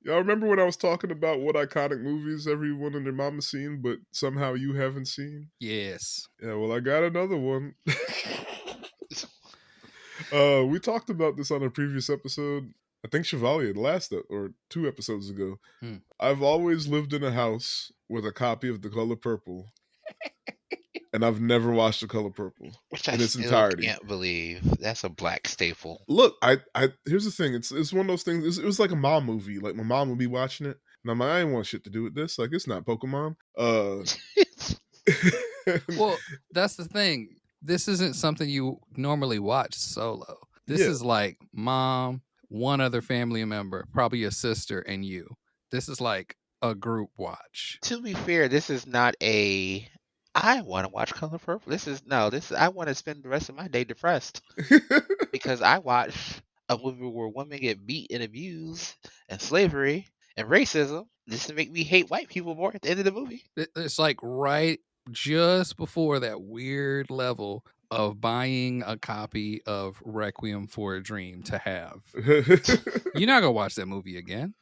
Y'all remember when I was talking about what iconic movies everyone and their mama seen, but somehow you haven't seen? Yes. Yeah, well, I got another one. We talked about this on a previous episode. I think Chevalier, the last or 2 episodes ago. Hmm. I've always lived in a house with a copy of The Color Purple, and I've never watched The Color Purple Which I in its still entirety. can't believe. That's a black staple. Look, I here's the thing. It's one of those things. It was like a mom movie. Like my mom would be watching it, and I'm like, I ain't want shit to do with this. Like it's not Pokemon. Well, that's the thing. This isn't something you normally watch solo. This Yeah. is like mom, one other family member, probably a sister, and you. This is like a group watch. To be fair, this is not a. I want to watch Color Purple. This is no. This is, I want to spend the rest of my day depressed because I watch a movie where women get beat and abused and slavery and racism. This to make me hate white people more at the end of the movie. It's like right just before that weird level of buying a copy of Requiem for a Dream to have. You're not gonna watch that movie again.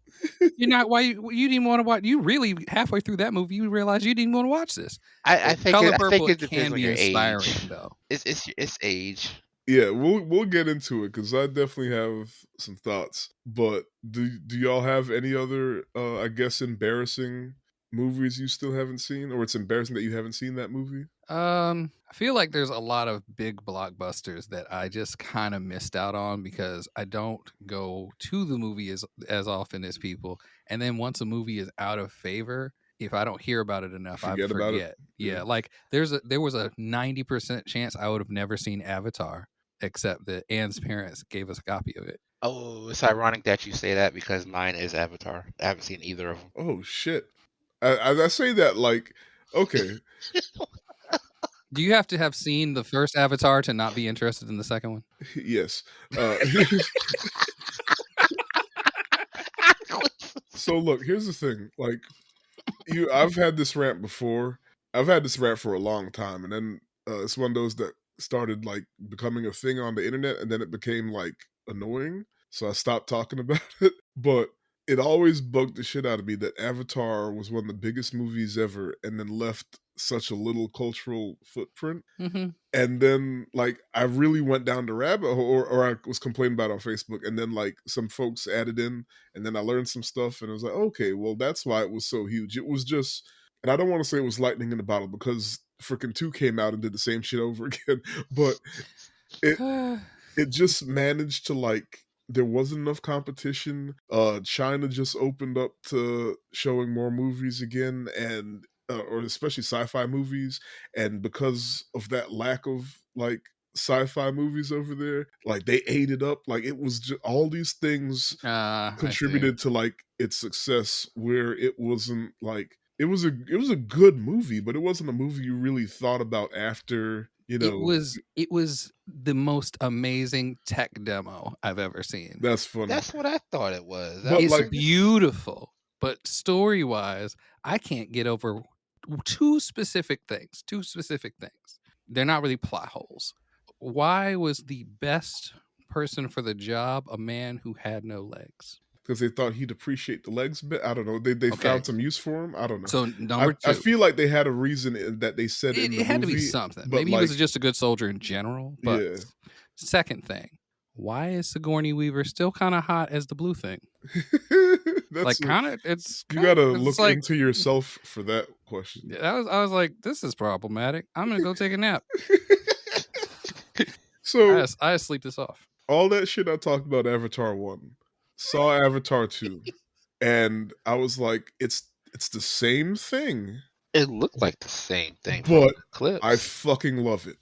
You're not. Why you didn't want to watch? You really halfway through that movie, you realize you didn't want to watch this. I think Color I think Purple it can depends on be your inspiring age. though. It's age. Yeah, we'll get into it because I definitely have some thoughts. But do y'all have any other I guess embarrassing movies you still haven't seen, or it's embarrassing that you haven't seen that movie? I feel like there's a lot of big blockbusters that I just kind of missed out on because I don't go to the movie as often as people. And then once a movie is out of favor, if I don't hear about it enough, I Forget about it? forget. Yeah. Yeah, like there was a 90% chance I would have never seen Avatar, except that Anne's parents gave us a copy of it. Oh, it's ironic that you say that because mine is Avatar. I haven't seen either of them. Oh shit! I say that like okay. Do you have to have seen the first Avatar to not be interested in the second one? Yes. So look, here's the thing. Like I've had this rant before. I've had this rant for a long time, and then it's one of those that started like becoming a thing on the internet, and then it became like annoying. So I stopped talking about it. But it always bugged the shit out of me that Avatar was one of the biggest movies ever, and then left such a little cultural footprint. Mm-hmm. And then like I really went down the rabbit hole, or I was complaining about it on Facebook, and then like some folks added in, and then I learned some stuff, and I was like, okay, well that's why it was so huge. It was just, and I don't want to say it was lightning in the bottle because freaking 2 came out and did the same shit over again, but it just managed to like there wasn't enough competition. China just opened up to showing more movies again, and or especially sci-fi movies, and because of that lack of like sci-fi movies over there, like they ate it up. Like it was just all these things contributed to like its success, where it wasn't like it was a good movie, but it wasn't a movie you really thought about after. It was the most amazing tech demo I've ever seen. That's funny. That's what I thought it was. But It's like beautiful, but story wise, I can't get over two specific things. They're not really plot holes. Why was the best person for the job a man who had no legs? because they thought he'd appreciate the legs a bit. I don't know. They found some use for him. I don't know. So number I two, feel like they had a reason that they said in the it had movie. to be something. But Maybe like, he was just a good soldier in general. But yeah. Second thing, why is Sigourney Weaver still kind of hot as the blue thing? That's like kind of, it's you got to it's look like, into yourself for that question. I was like, this is problematic. I'm gonna go take a nap. So I sleep this off. All that shit I talked about Avatar 1, saw Avatar 2, and I was like, it's the same thing. It looked like the same thing, but clips. I fucking love it.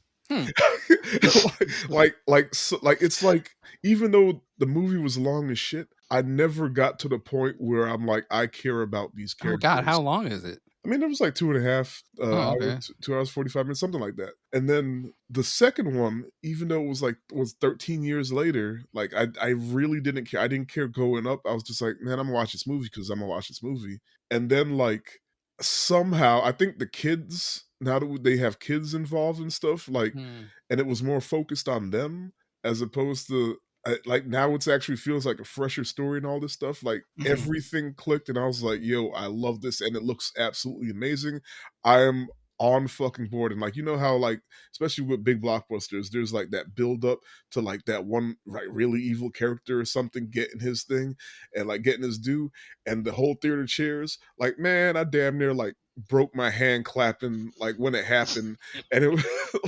like it's like even though the movie was long as shit, I never got to the point where I'm like I care about these characters. Oh God, how long is it? I mean, it was like 2.5 hours, 2 hours 45 minutes, something like that. And then the second one, even though it was 13 years later, like I really didn't care. I didn't care going up. I was just like, man, I'm gonna watch this movie because I'm gonna watch this movie. And then like somehow, I think the kids, now that they have kids involved and stuff, like, and it was more focused on them as opposed to like now it's actually feels like a fresher story and all this stuff. Like Mhm. everything clicked, and I was like, "Yo, I love this," and it looks absolutely amazing. I am on fucking board, and like you know how like especially with big blockbusters, there's like that build up to like that one like really evil character or something getting his thing and like getting his due, and the whole theater cheers. Like man, I damn near like broke my hand clapping like when it happened, and it was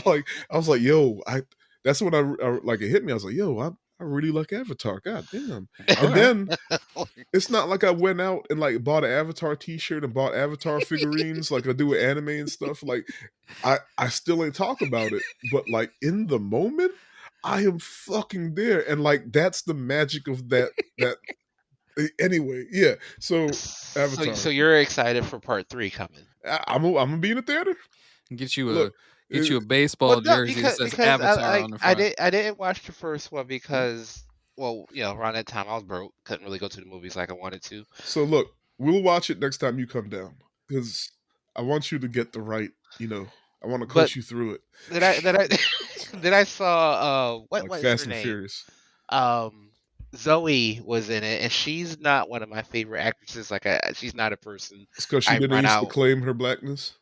like I was like, "Yo, I." That's when I like it hit me. I was like, "Yo, I really like Avatar. God damn." All And right. then it's not like I went out and like bought an Avatar t-shirt and bought Avatar figurines like I do with anime and stuff. Like I still ain't talk about it, but like in the moment, I am fucking there. And like that's the magic of that anyway, yeah. So So Avatar. you're excited for part 3 coming? I'm gonna be in the theater. Get you Look, a Well, baseball no, jersey that says because Avatar on the front. I didn't watch the first one because, well, you know, around that time I was broke, couldn't really go to the movies like I wanted to. so look, we'll watch it next time you come down because I want you to get the right. I want to But coach you through it, then I then I saw like what is her Fast and name? Furious. Um, Zoe was in it, and she's not one of my favorite actresses. Like, she's not a person It's because she I didn't run used to out. claim her blackness.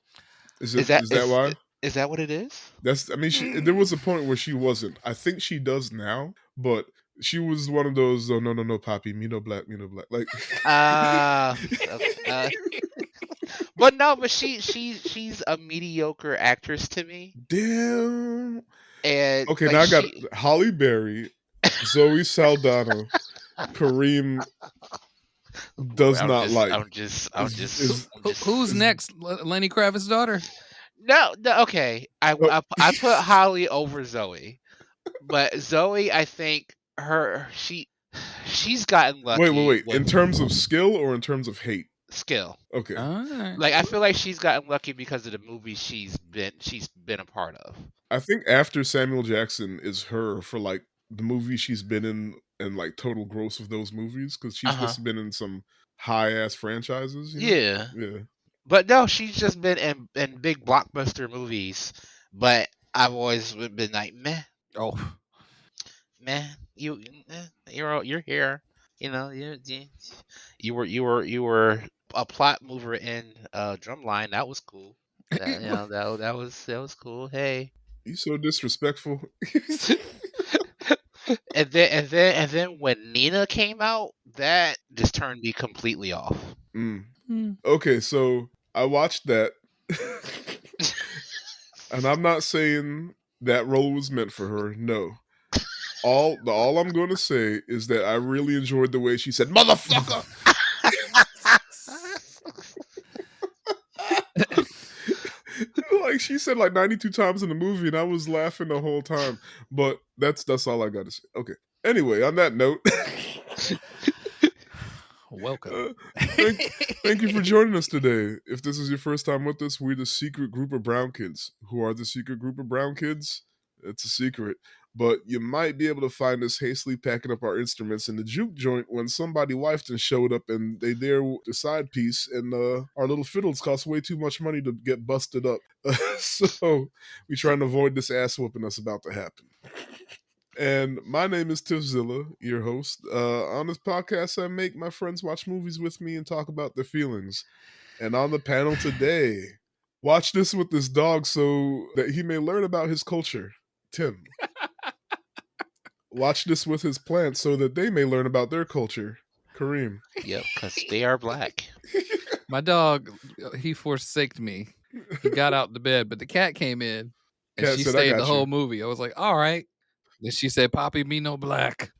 Is it? Is that Is that why? is that what it is? That's. I mean, there was a point where she wasn't. I think she does now, but she was one of those. Oh no, no, no, Poppy, me no black, me no black. Like, Okay. But no, but she's a mediocre actress to me, damn. and Okay, like now I got Holly Berry, Zoe Saldana, Kareem does not like. Is Who's is next? Lenny Kravitz's daughter? No, no, okay. oh, I put Holly over Zoe, but Zoe, I think she's gotten wait, wait, lucky wait. In with terms of skill or in terms of hate? skill. Okay. All right. Like I feel like she's gotten lucky because of the movies she's been a part of. I think after Samuel Jackson is her for like the movie she's been in and like total gross of those movies because Uh she's huh. just been in some high ass franchises. Yeah, Yeah. but no, she's just been in big blockbuster movies. But I've always been like, meh, Oh, man, you're here. You know, you were a plot mover in Drumline. That was cool. That was cool. Hey, You so disrespectful. and then when Nina came out, that just turned me completely off. Mm. Hmm. Okay, so I watched that, and I'm not saying that role was meant for her. No, all I'm going to say is that I really enjoyed the way she said "motherfucker." Like she said like 92 times in the movie, and I was laughing the whole time. But that's all I got to say. Okay. Anyway, on that note, welcome. thank you for joining us today. If this is your first time with us, we're the secret group of brown kids. Who are the secret group of brown kids? It's a secret. But you might be able to find us hastily packing up our instruments in the juke joint when somebody wifed and showed up and they there the side piece and our little fiddles cost way too much money to get busted up. So we trying to avoid this ass whooping that's about to happen. And my name is Tiffzilla, your host. On this podcast, I make my friends watch movies with me and talk about their feelings. And on the panel today, watch this with this dog so that he may learn about his culture. Tim. Watch this with his plants so that they may learn about their culture. Kareem. Yep, because they are black. My dog, he forsaked me. He got out the bed, but the cat came in and Cat she said, I stayed the got whole you. movie. I was like, all right. Then she said, Poppy, me no black.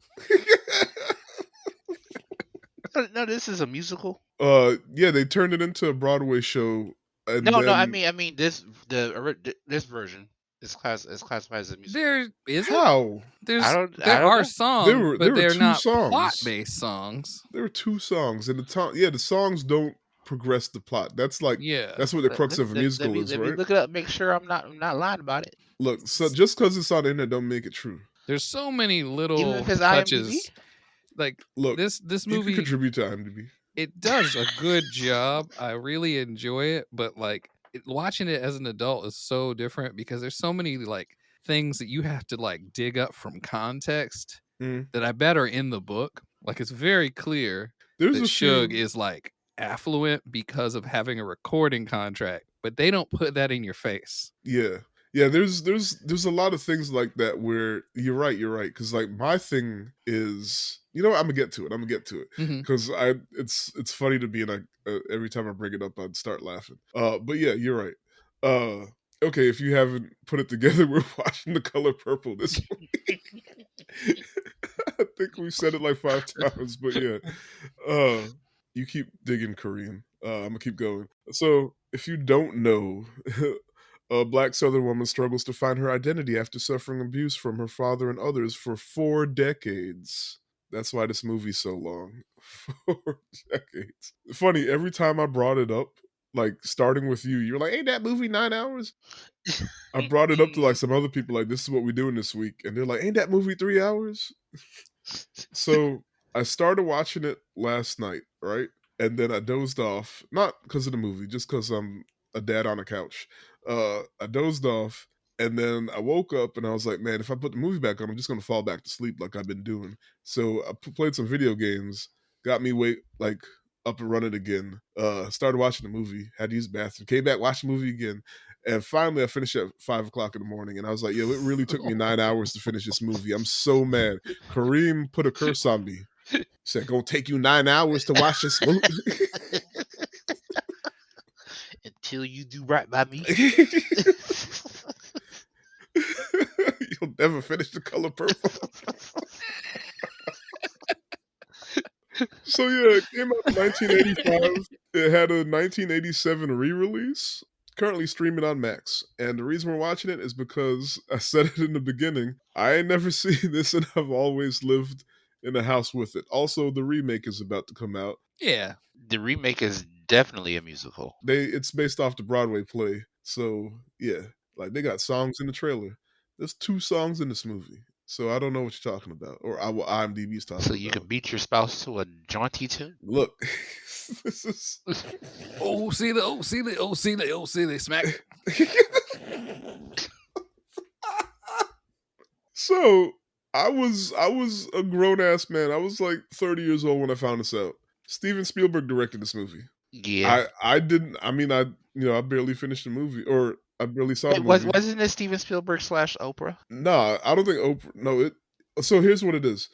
No, this is a musical. Yeah, they turned it into a Broadway show, and No, no, then I mean this version is classified as a musical. There isn't. how There I are don't know. songs, there but were they're two not songs. plot-based songs. There were two songs, and the songs don't progress the plot. That's like Yeah. that's what the crux of a musical is, Let me right? look it up. Make sure I'm not lying about it. Look, so just because it's on the internet, don't make it true. There's so many Even little if it's IMDb. touches. Like Look, this you can movie, contribute to IMDb. it does a good job. I really enjoy it, but like watching it as an adult is so different because there's so many like things that you have to like dig up from context Mm. that I bet are in the book. Like, it's very clear There's that a Suge few. is like affluent because of having a recording contract, but they don't put that in your face. Yeah. Yeah, there's a lot of things like that where you're right. Because like my thing is, you know what, I'm gonna get to it. I'm gonna get to it Hmm. because it's funny to me, and every time I bring it up, I'd start laughing. But yeah, you're right. Okay, if you haven't put it together, we're watching The Color Purple this week. I think we've said it like 5 times, but yeah. Uh, you keep digging, Kareem. I'm gonna keep going. So, if you don't know, a black Southern woman struggles to find her identity after suffering abuse from her father and others for 4 decades. That's why this movie's so long. 4 decades. Funny, every time I brought it up, like starting with you, you're like, "Ain't that movie 9 hours?" I brought it up to like some other people, like, "This is what we're doing this week," and they're like, "Ain't that movie 3 hours?" So I started watching it last night, right? And then I dozed off, not because of the movie, just because I'm a dad on a couch. I dozed off, and then I woke up and I was like, man, if I put the movie back on, I'm just gonna fall back to sleep like I've been doing. So I played some video games, got me like up and running again. Started watching the movie, had to use the bathroom, came back, watched the movie again, and finally I finished at 5 o'clock in the morning. And I was like, yo, it really took me 9 hours to finish this movie. I'm so mad. Kareem put a curse on me. Said, "Gonna take you 9 hours to watch this movie." Until you do right by me. You'll never finish The Color Purple. So yeah, it came out in 1985. It had a 1987 re-release. Currently streaming on Max. And the reason we're watching it is because I said it in the beginning. I ain't never seen this, and I've always lived in a house with it. Also, the remake is about to come out. Yeah. The remake is definitely a musical. It's based off the Broadway play. So yeah, like they got songs in the trailer. There's 2 songs in this movie. So I don't know what you're talking about, or what IMDb's So talking you about. can beat your spouse to a jaunty tune. Look, this is see the smack. So I was a grown ass man. I was like 30 years old when I found this out. Steven Spielberg directed this movie. Yeah. I didn't. I mean, I barely finished the movie, or I barely saw the Wait, movie. wasn't it Steven Spielberg / Oprah? Nah, I don't think Oprah. No, it. So here's what it is.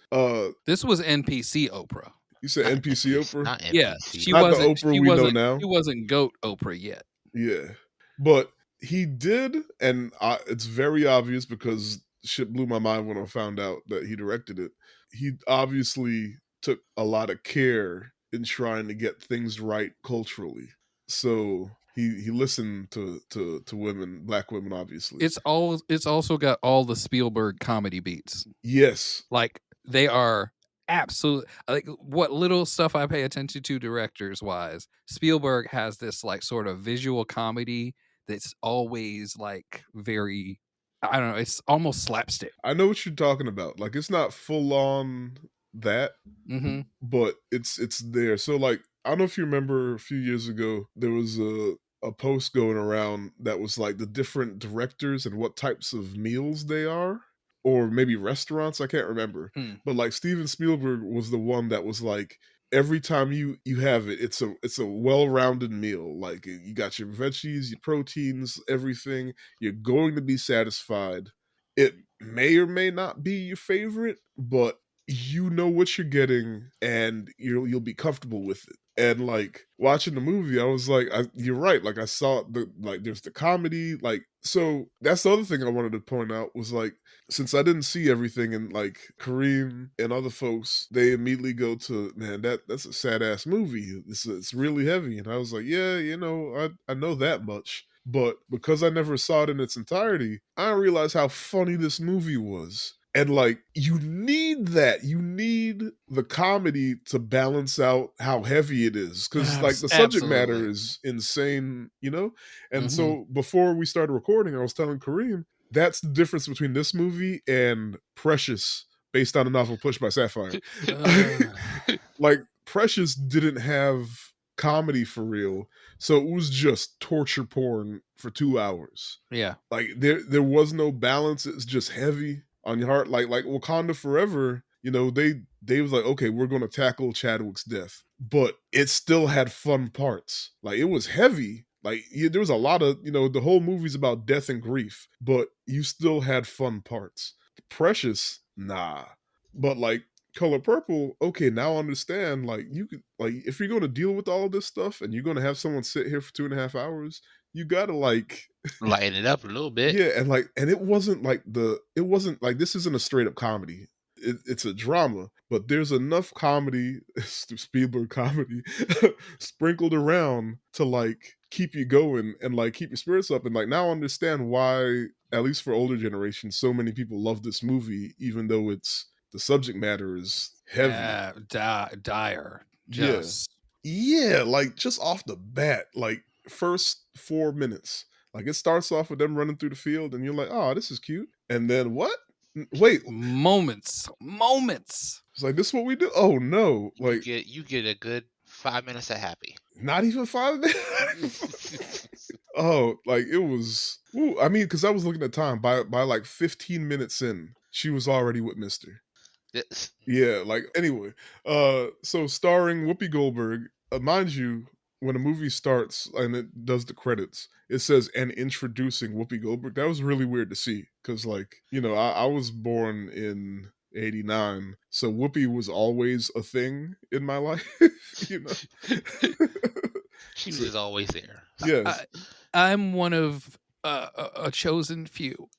This was NPC Oprah. You said Not NPC NPC. Oprah, Not Yeah, NPC. she not the wasn't. Oprah She we know wasn't. now. She wasn't goat Oprah yet. Yeah, but he did, and it's very obvious because shit blew my mind when I found out that he directed it. He obviously took a lot of care in trying to get things right culturally. So he listened to women, black women, obviously. It's also got all the Spielberg comedy beats. Yes, Like, they are absolute. Like, what little stuff I pay attention to directors wise, Spielberg has this like sort of visual comedy that's always like very, I don't know, it's almost slapstick. I know what you're talking about. Like it's not full on that, Mm-hmm. but it's there. So like I don't know if you remember a few years ago there was a post going around that was like the different directors and what types of meals they are, or maybe restaurants, I can't remember. Hmm. But like Steven Spielberg was the one that was like every time you have it, it's a well-rounded meal. Like you got your veggies, your proteins, everything. You're going to be satisfied. It may or may not be your favorite, but you know what you're getting and you'll be comfortable with it. And like watching the movie, I was like, you're right. Like I saw there's the comedy. Like so that's the other thing I wanted to point out was like since I didn't see everything, and like Kareem and other folks, they immediately go to man that's a sad ass movie. It's really heavy, and I was like, yeah, I know that much. But because I never saw it in its entirety, I didn't realize how funny this movie was. And like you need that. You need the comedy to balance out how heavy it is. Cause like the subject matter Absolutely. is insane. And Mm-hmm. so before we started recording, I was telling Kareem, that's the difference between this movie and Precious, based on the novel Push by Sapphire. Like Precious didn't have comedy for real, so it was just torture porn for 2 hours. Yeah. Like there was no balance. It's just heavy on your heart. Like Wakanda Forever, they was like, okay, we're gonna tackle Chadwick's death, but it still had fun parts. Like it was heavy. Like there was a lot of the whole movie's about death and grief, but you still had fun parts. Precious, nah. But like Color Purple, okay, now I understand. Like you could if you're gonna deal with all of this stuff and you're gonna have someone sit here for 2.5 hours, you gotta lighten it up a little bit. yeah, and it wasn't like this isn't a straight up comedy. It's a drama, but there's enough comedy, Spielberg comedy, sprinkled around to keep you going and keep your spirits up. And now I understand why, at least for older generations, so many people love this movie, even though the subject matter is heavy. Dire. Yeah. Yeah, just off the bat, first 4 minutes. It starts off with them running through the field, and you're like, oh, this is cute. And then what? Wait. Moments. It's like, this is what we do? Oh, no. You get a good 5 minutes of happy. Not even 5 minutes? Oh, it was... Ooh, I mean, because I was looking at time. By 15 minutes in, she was already with Mister. Yes. Yeah, anyway. So starring Whoopi Goldberg, mind you, when a movie starts and it does the credits, it says "and introducing Whoopi Goldberg." That was really weird to see because, I was born in '89, so Whoopi was always a thing in my life. She was just always there. Yes, I'm one of a chosen few.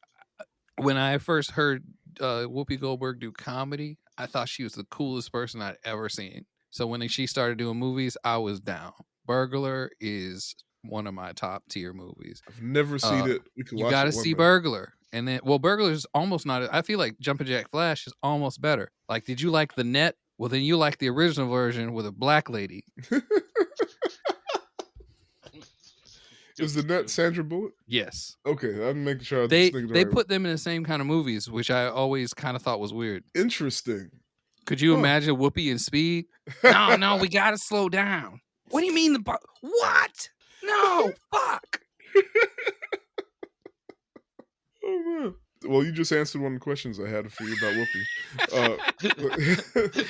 When I first heard Whoopi Goldberg do comedy, I thought she was the coolest person I'd ever seen. So when she started doing movies, I was down. Burglar is one of my top tier movies. I've never seen it. You got to see Burglar. And then, Burglar is almost not. I feel like Jumpin' Jack Flash is almost better. Did you like The Net? Well, then you like the original version with a black lady. Is The Net Sandra Bullock? Yes. Okay, I'm making sure. They put them in the same kind of movies, which I always kind of thought was weird. Interesting. Could you imagine Whoopi and Speed? No, we gotta slow down. What do you mean what? No, fuck. Oh man. Well, you just answered one of the questions I had for you about Whoopi.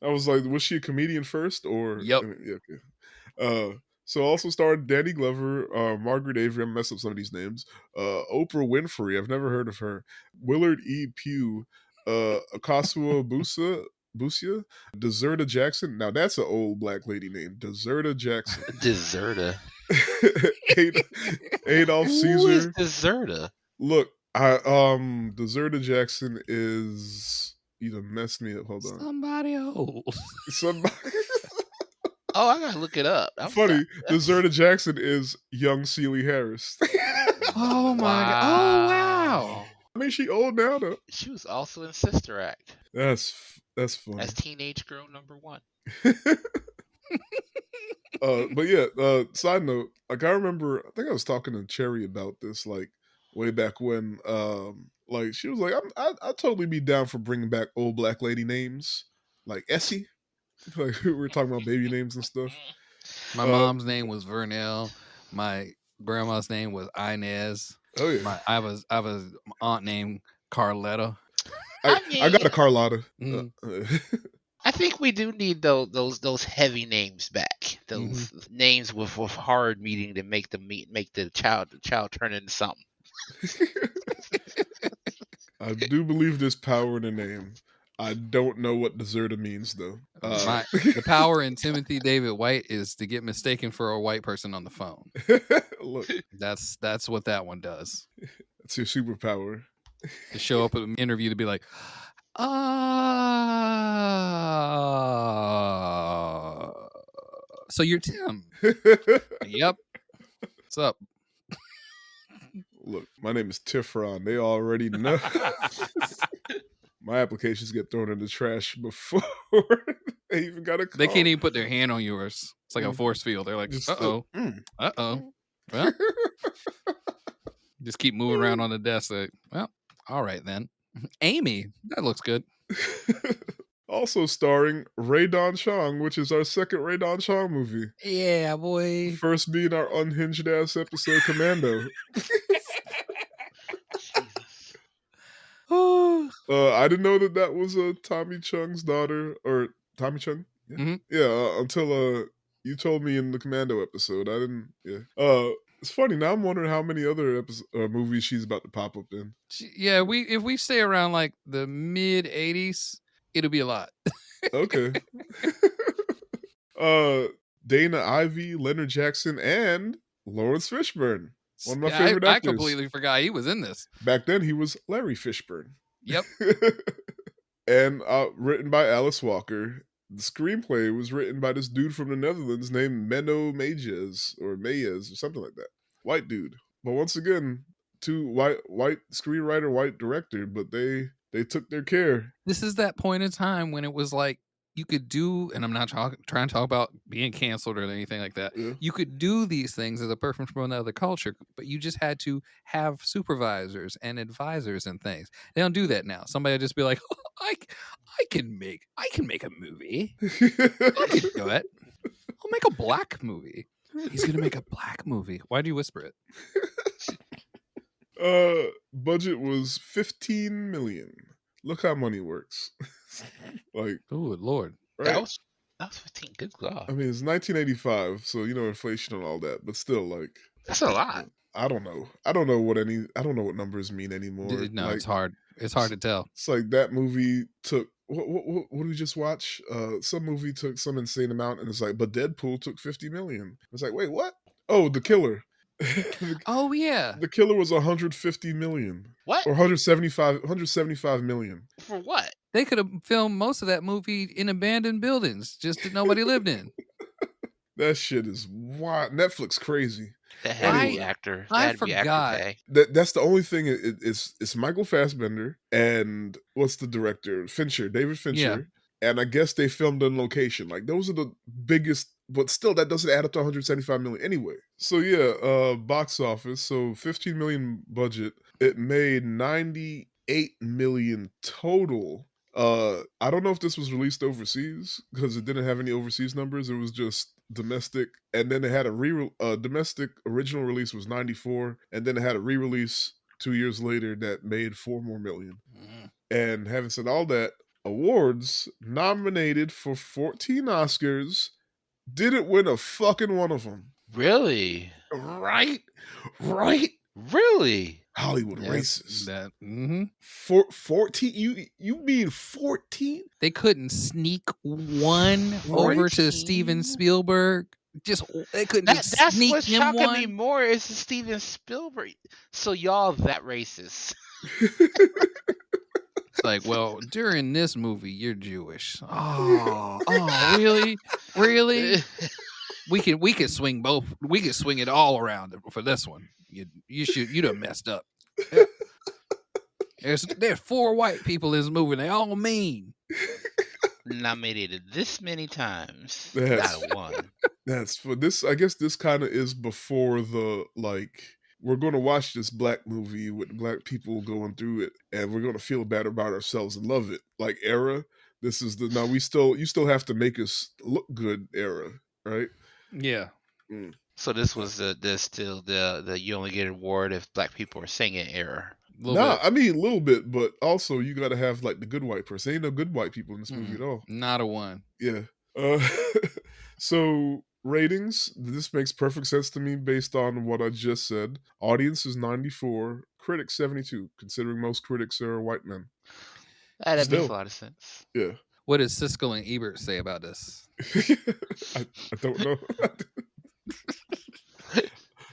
I was like, was she a comedian first, or? Yep. Yeah, okay. So also starred Danny Glover, Margaret Avery. I'm messing up some of these names. Oprah Winfrey. I've never heard of her. Willard E. Pugh. Akasua Busia. Deserta Jackson. Now that's an old black lady name. Deserta Jackson. Deserta. Adolph Caesar. Who is Deserta? Look, Deserta Jackson is... You done messed me up. Hold on. Somebody old. Somebody... Oh, I gotta look it up. Funny, Deserta Jackson is young Celie Harris. Oh my god! Oh wow! I mean, she old now though. She was also in Sister Act. That's funny. As teenage girl number 1. But yeah. Side note, I remember. I think I was talking to Cherry about this way back when. She was like, I'd totally be down for bringing back old black lady names like Essie. We were talking about baby names and stuff. My mom's name was Vernell. My grandma's name was Inez. Oh yeah. I have an aunt named Carletta. I got a Carlotta. I think we do need those heavy names back. Those names with hard meaning to make the child turn into something. I do believe there's power in the name. I don't know what deserta means though. The power in Timothy David White is to get mistaken for a white person on the phone. Look, that's what that one does. It's your superpower. To show up at an interview to be like, so you're Tim. Yep. What's up? Look, my name is Tifron. They already know. My applications get thrown in the trash before they even got a call. They can't even put their hand on yours. It's like a force field. They're like, uh-oh. Well, just keep moving around on the desk. Like, well, all right then. Amy, that looks good. Also starring Ray Don Chong, which is our second Ray Don Chong movie. Yeah, boy. First being our unhinged ass episode, Commando. I didn't know that was Tommy Chung's daughter, or Tommy Chung. Yeah, Mhm. yeah. Until you told me in the Commando episode, I didn't. Yeah. It's funny now. I'm wondering how many other movies she's about to pop up in. Yeah, if we stay around like the mid '80s, it'll be a lot. Okay. Dana Ivey, Leonard Jackson, and Lawrence Fishburne. One of my favorite I actors. completely forgot he was in this. Back then, he was Larry Fishburne. Yep. And written by Alice Walker. The screenplay was written by this dude from the Netherlands named Menno Meyjes or something like that. White dude. But once again, two white screenwriter, white director, but they took their care. This is that point in time when it was like you could do, and I'm not trying to talk about being canceled or anything like that. Yeah. You could do these things as a person from another culture, but you just had to have supervisors and advisors and things. They don't do that now. Somebody will just be like, oh, I can make a movie. I can do it. I'll make a black movie. He's gonna make a black movie. Why do you whisper it? Budget was $15 million. Look how money works. Like, oh Lord, right? That was 15. Good God. I mean, it's 1985, so inflation and all that, but still, like, that's a lot. I don't know. I don't know what numbers mean anymore. No, like, it's hard. It's hard to tell. It's like that movie took what did we just watch? Some movie took some insane amount, and it's like, but Deadpool took $50 million. It's like, wait, what? Oh, The Killer. Oh yeah, The Killer was $150 million. What? Or 175 million. For what? they could have filmed most of that movie in abandoned buildings, just that nobody lived in. That shit is wild. Netflix crazy. That had to be Anyway, actor. I That had to be actor forgot. pay. That's the only thing. It's Michael Fassbender and what's the director? David Fincher. And I guess they filmed on location. Like, those are the biggest, but still that doesn't add up to 175 million anyway. So yeah, box office. So 15 million budget. It made 98 million total. I don't know if this was released overseas because it didn't have any overseas numbers. It was just domestic, and then it had a domestic original release was 94, and then it had a re-release 2 years later that made 4 more million. And having said all that, awards nominated for 14 Oscars, didn't win a fucking one of them. Really? Right? Really? Hollywood racist. That, 14? You mean 14? They couldn't sneak one over to 14? Steven Spielberg. They couldn't just That's sneak what's him shocking one. me more is Steven Spielberg. So y'all that racist. It's like, well, during this movie, you're Jewish. Oh, really? We could swing both. We could swing it all around for this one. You'd have messed up. Yeah. There's 4 white people in this movie. They all mean. Nominated this many times. That's- Not a one. That's for this. I guess this kind of is before the, like, we're going to watch this black movie with black people going through it, and we're going to feel bad about ourselves and love it. Like, era. This is you still have to make us look good era, right? Yeah. So this was the you only get an award if black people are singing era. I mean a little bit, but also you got to have like the good white person. Ain't no good white people in this movie at all. Not a one. Yeah. So ratings. This makes perfect sense to me based on what I just said. Audience is 94, critics 72. Considering most critics are white men. That makes Still. a lot of sense. Yeah. What does Siskel and Ebert say about this? I don't know.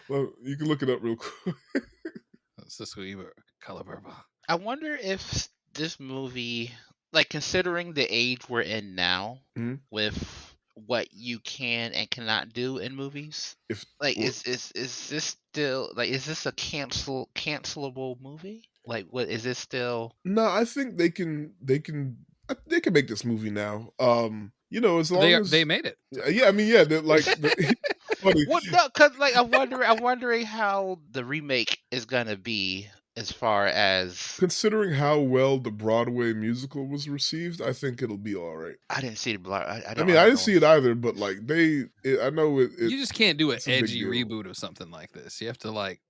Well, you can look it up real quick. Siskel Ebert, Color Purple. I wonder if this movie, like considering the age we're in now, with what you can and cannot do in movies, is this still like is this a cancelable movie? Like, what is this still? No, I think they can make this movie now. As long as they made it. Yeah, I mean, yeah, they're like. Funny. Well, no, because like I'm wondering how the remake is gonna be as far as considering how well the Broadway musical was received. I think it'll be all right. I didn't see the I didn't see it either, but like I know it. You just can't do an a big edgy deal. reboot of something like this. You have to like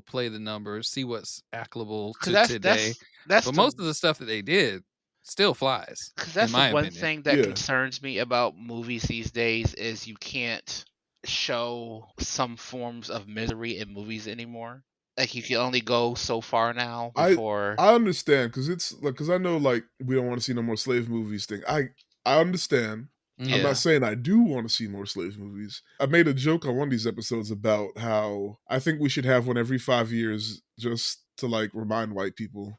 play the numbers, see what's applicable Because to today. that's But most of the stuff that they did still flies, in the my one opinion. thing that Yeah. concerns me about movies these days is you can't show some forms of misery in movies anymore. Like you can only go so far now before. I understand because it's like because I know like we don't want to see no more slave movies thing. I understand. I'm Yeah. not saying I do want to see more slave movies. I made a joke on one of these episodes about how I think we should have one every 5 years just to like remind white people.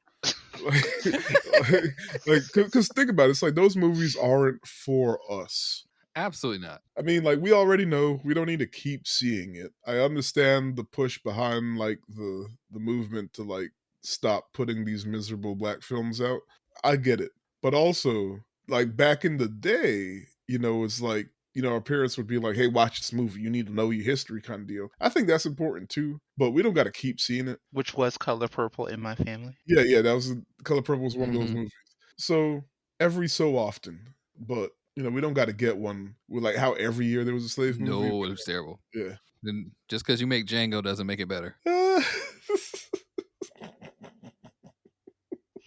Because think about it, it's like those movies aren't for us. Absolutely not. I mean, like we already know we don't need to keep seeing it. I understand the push behind like the movement to like stop putting these miserable black films out. I get it. But also, like back in the day, it's like, our parents would be like, "Hey, watch this movie. You need to know your history," kind of deal. I think that's important too, but we don't got to keep seeing it. Which was Color Purple in my family. Yeah, that was Color Purple was one of those Mhm. movies. So every so often, but we don't got to get one with like how every year there was a slave movie. No, it was terrible. Yeah. Then just because you make Django doesn't make it better.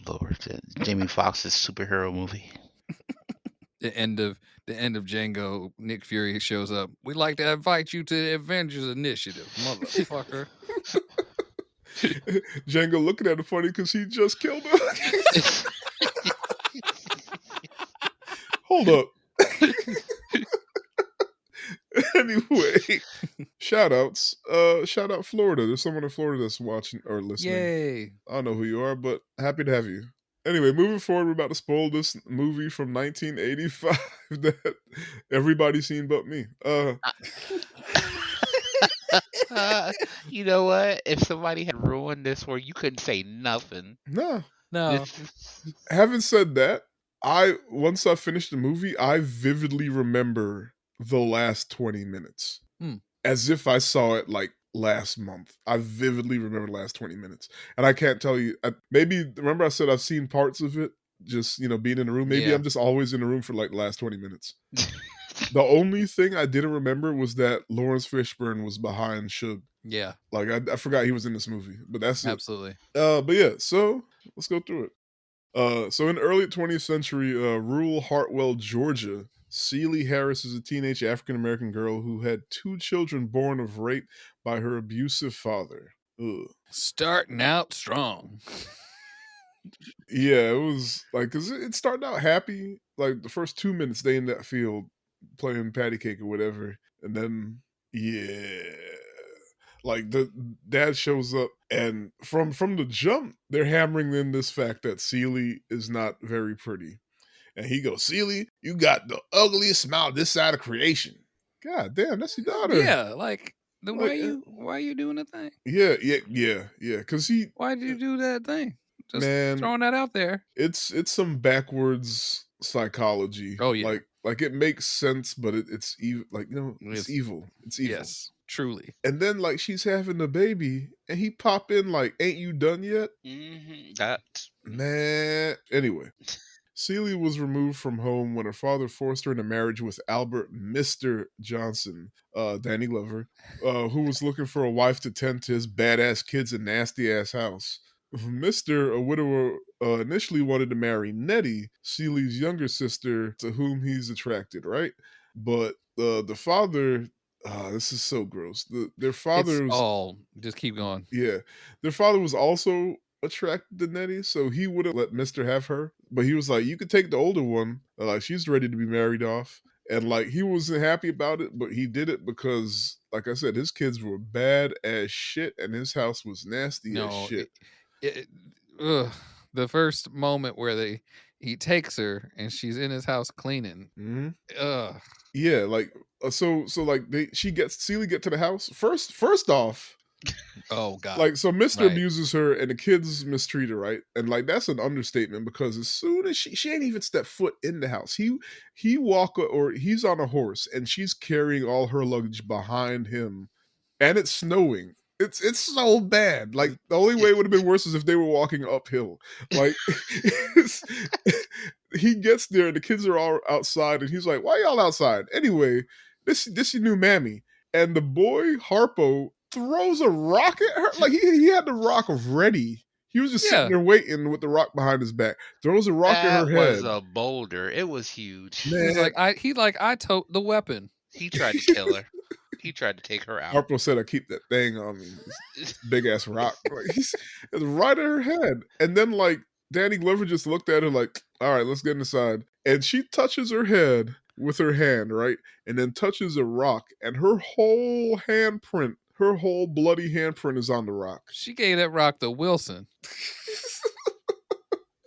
Lord, Jamie Foxx's superhero movie. The end of Django, Nick Fury shows up. We'd like to invite you to the Avengers Initiative, motherfucker. Django looking at him funny because he just killed him. Hold up. Anyway, shout outs. Shout out Florida. There's someone in Florida that's watching or listening. Yay. I don't know who you are, but happy to have you. Anyway, moving forward, we're about to spoil this movie from 1985 that everybody's seen but me. You know what? If somebody had ruined this where you couldn't say nothing. No. This Having said that, once I finished the movie, I vividly remember the last 20 minutes. As if I saw it like last month. I vividly remember the last 20 minutes. And I can't tell you, remember I said I've seen parts of it, just, being in the room. Maybe Yeah. I'm just always in the room for like the last 20 minutes. The only thing I didn't remember was that Lawrence Fishburne was behind Suge. Yeah. Like, I forgot he was in this movie, but that's it. Absolutely. But yeah, so let's go through it. So in the early 20th century, rural Hartwell, Georgia, Celie Harris is a teenage African-American girl who had 2 children born of rape by her abusive father. Ugh. Starting out strong. Yeah, it was like, because it started out happy. Like the first 2 minutes, they in that field playing patty cake or whatever. And then, yeah. Like the dad shows up, and from the jump, they're hammering in this fact that Celie is not very pretty. And he goes, "Celie, you got the ugliest smile this side of creation." God damn, that's your daughter. Yeah, like then Like, why are you doing the thing? Yeah. Because Why did you do that thing? Just Man, throwing that out there. it's some backwards psychology. Oh, yeah. Like it makes sense, but it's evil. Like it's evil. It's evil. Yes, truly. And then like she's having a baby, and he pop in like, "Ain't you done yet?" That Man. Anyway. Celie was removed from home when her father forced her into marriage with Albert Mr. Johnson, Danny Glover, who was looking for a wife to tend to his badass kids and nasty ass house. Mr., a widower, initially wanted to marry Nettie, Celie's younger sister, to whom he's attracted, right? But the father, this is so gross. Their father was, just keep going. yeah, their father was also attracted to Nettie, so he wouldn't let Mister have her. But he was like, "You could take the older one. Like she's ready to be married off." And like he wasn't happy about it, but he did it because, like I said, his kids were bad as shit, and his house was nasty as shit. The first moment where he takes her and she's in his house cleaning. Mm-hmm. Yeah, like so like Celie get to the house first off. Oh God! Like so, Mister abuses her, and the kids mistreat her, right? And like that's an understatement because as soon as she ain't even stepped foot in the house, he walk or he's on a horse, and she's carrying all her luggage behind him, and it's snowing. It's so bad. Like the only way it would have been worse is if they were walking uphill. Like he gets there, the kids are all outside, and he's like, "Why y'all outside?" Anyway, this your new mammy. And the boy Harpo throws a rock at her. Like he had the rock ready. He was just sitting Yeah. there waiting with the rock behind his back. Throws a rock at her That was head. a boulder. It was huge. He's Man, like, I tote the weapon. He tried to kill her. He tried to take her out. Harpo said, "I keep that thing on me. This big ass rock." Like it's right at her head. And then like Danny Glover just looked at her like, "All right, let's get inside." And she touches her head with her hand, right? And then touches a rock, and her whole handprint, her whole bloody handprint is on the rock. She gave that rock to Wilson.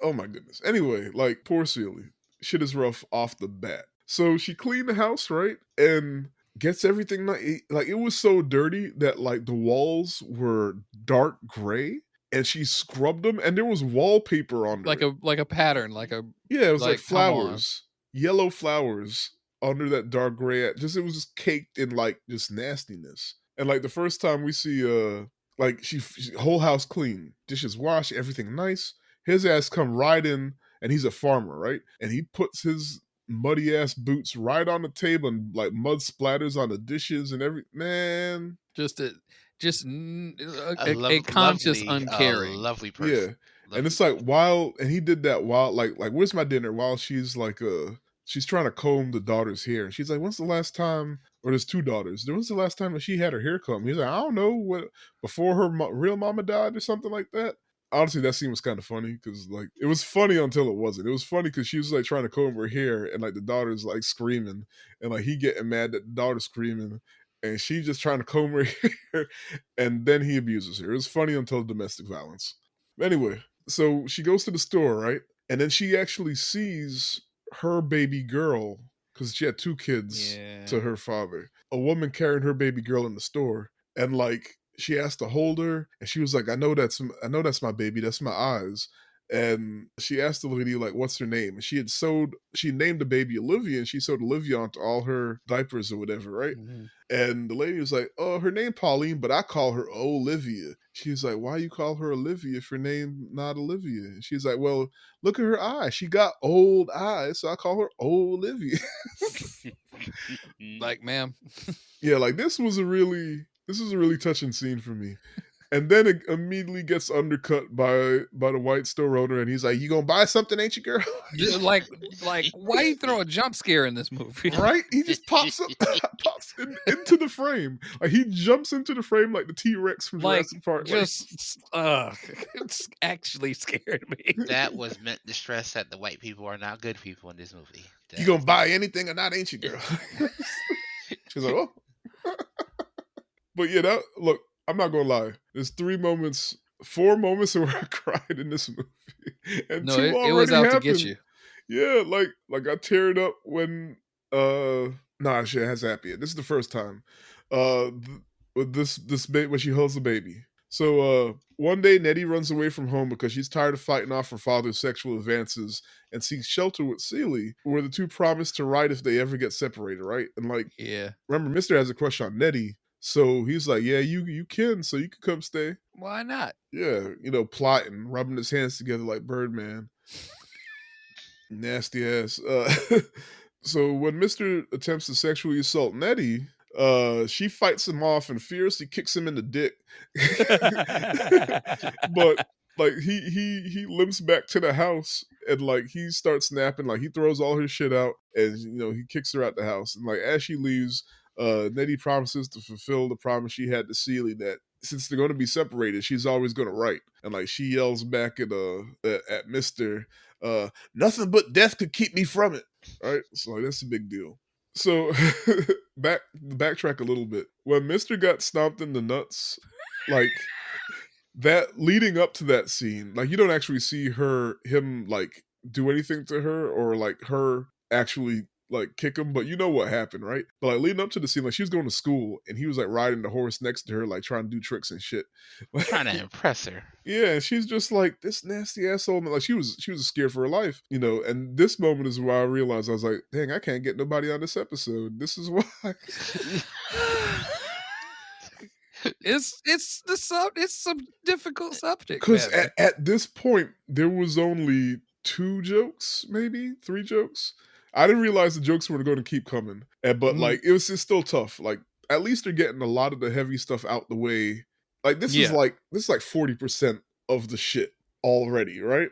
Oh my goodness. Anyway, like poor Celie. Shit is rough off the bat. So she cleaned the house, right? And gets everything like it was so dirty that like the walls were dark gray and she scrubbed them and there was wallpaper under Like it. a pattern, like a Yeah, it was like come on. flowers, yellow flowers under that dark gray. It was just caked in like just nastiness. And like the first time we see like she whole house clean, dishes washed, everything nice. His ass come right in, and he's a farmer, right? And he puts his muddy ass boots right on the table, and like mud splatters on the dishes and every man. Just a A conscious lovely, uncaring. lovely Yeah, person. and it's like while and he did that while like where's my dinner? While she's like she's trying to comb the daughter's hair, and she's like, when's the last time? Or there's two daughters. When's the last time that she had her hair combed? He's like, I don't know, what before her real mama died or something like that. Honestly, that scene was kind of funny because like it was funny until it wasn't. It was funny because she was like trying to comb her hair and like the daughter's like screaming and like he getting mad that the daughter's screaming and she just trying to comb her hair and then he abuses her. It was funny until domestic violence. Anyway, so she goes to the store, right? And then she actually sees her baby girl because she had two kids to her father. A woman carrying her baby girl in the store and like she asked to hold her and she was like, I know that's my baby, that's my eyes. And she asked the lady like what's her name, and she named the baby Olivia and she sewed Olivia onto all her diapers or whatever, right? Mhm. And the lady was like, oh, her name Pauline, but I call her Olivia. She's like, why you call her Olivia if her name not Olivia? And she's like, well, look at her eyes, she got old eyes, so I call her Olivia. Like, ma'am. Yeah, like this was a really touching scene for me. And then it immediately gets undercut by the white store owner, and he's like, "You gonna buy something, ain't you, girl?" like why you throw a jump scare in this movie? Right? He just pops into the frame, like he jumps into the frame like the T-Rex from Like Jurassic Park. just it's actually scared me. That was meant to stress that the white people are not good people in this movie. You gonna buy anything or not, ain't you, girl? She's like, "Oh." But yeah, look, I'm not gonna lie. There's 4 moments where I cried in this movie, and No, 2 it already was out happened. to get you. Yeah, like I teared up when nah, shit has happy yet. This is the first time. With this when she holds the baby. So one day Nettie runs away from home because she's tired of fighting off her father's sexual advances and seeks shelter with Celie, where the two promise to write if they ever get separated, right? And like, Yeah. remember, Mister has a crush on Nettie, so he's like, yeah, you can, so you can come stay. Why not? Yeah, plotting, rubbing his hands together like Birdman. Nasty ass. So when Mister attempts to sexually assault Nettie, she fights him off and fiercely kicks him in the dick. But like he limps back to the house and like he starts snapping, like he throws all his shit out and he kicks her out the house. And like as she leaves, Nettie promises to fulfill the promise she had to Celie that since they're going to be separated, she's always going to write. And like she yells back at Mister, nothing but death could keep me from it. All right, so like, that's a big deal. So backtrack a little bit. When Mister got stomped in the nuts, like that leading up to that scene, like you don't actually see him like do anything to her or like her actually like kick him, but you know what happened, right? But like leading up to the scene, like she was going to school and he was like riding the horse next to her, like trying to do tricks and shit. Trying to impress her. Yeah, and she's just like this nasty asshole. Like she was scared for her life, And this moment is where I realized I was like, dang, I can't get nobody on this episode. This is why. It's some difficult subject. Because at this point there was only 2 jokes, maybe 3 jokes. I didn't realize the jokes were going to keep coming, but like it's still tough. Like at least they're getting a lot of the heavy stuff out the way. Like Yeah. this is like 40% of the shit already, right?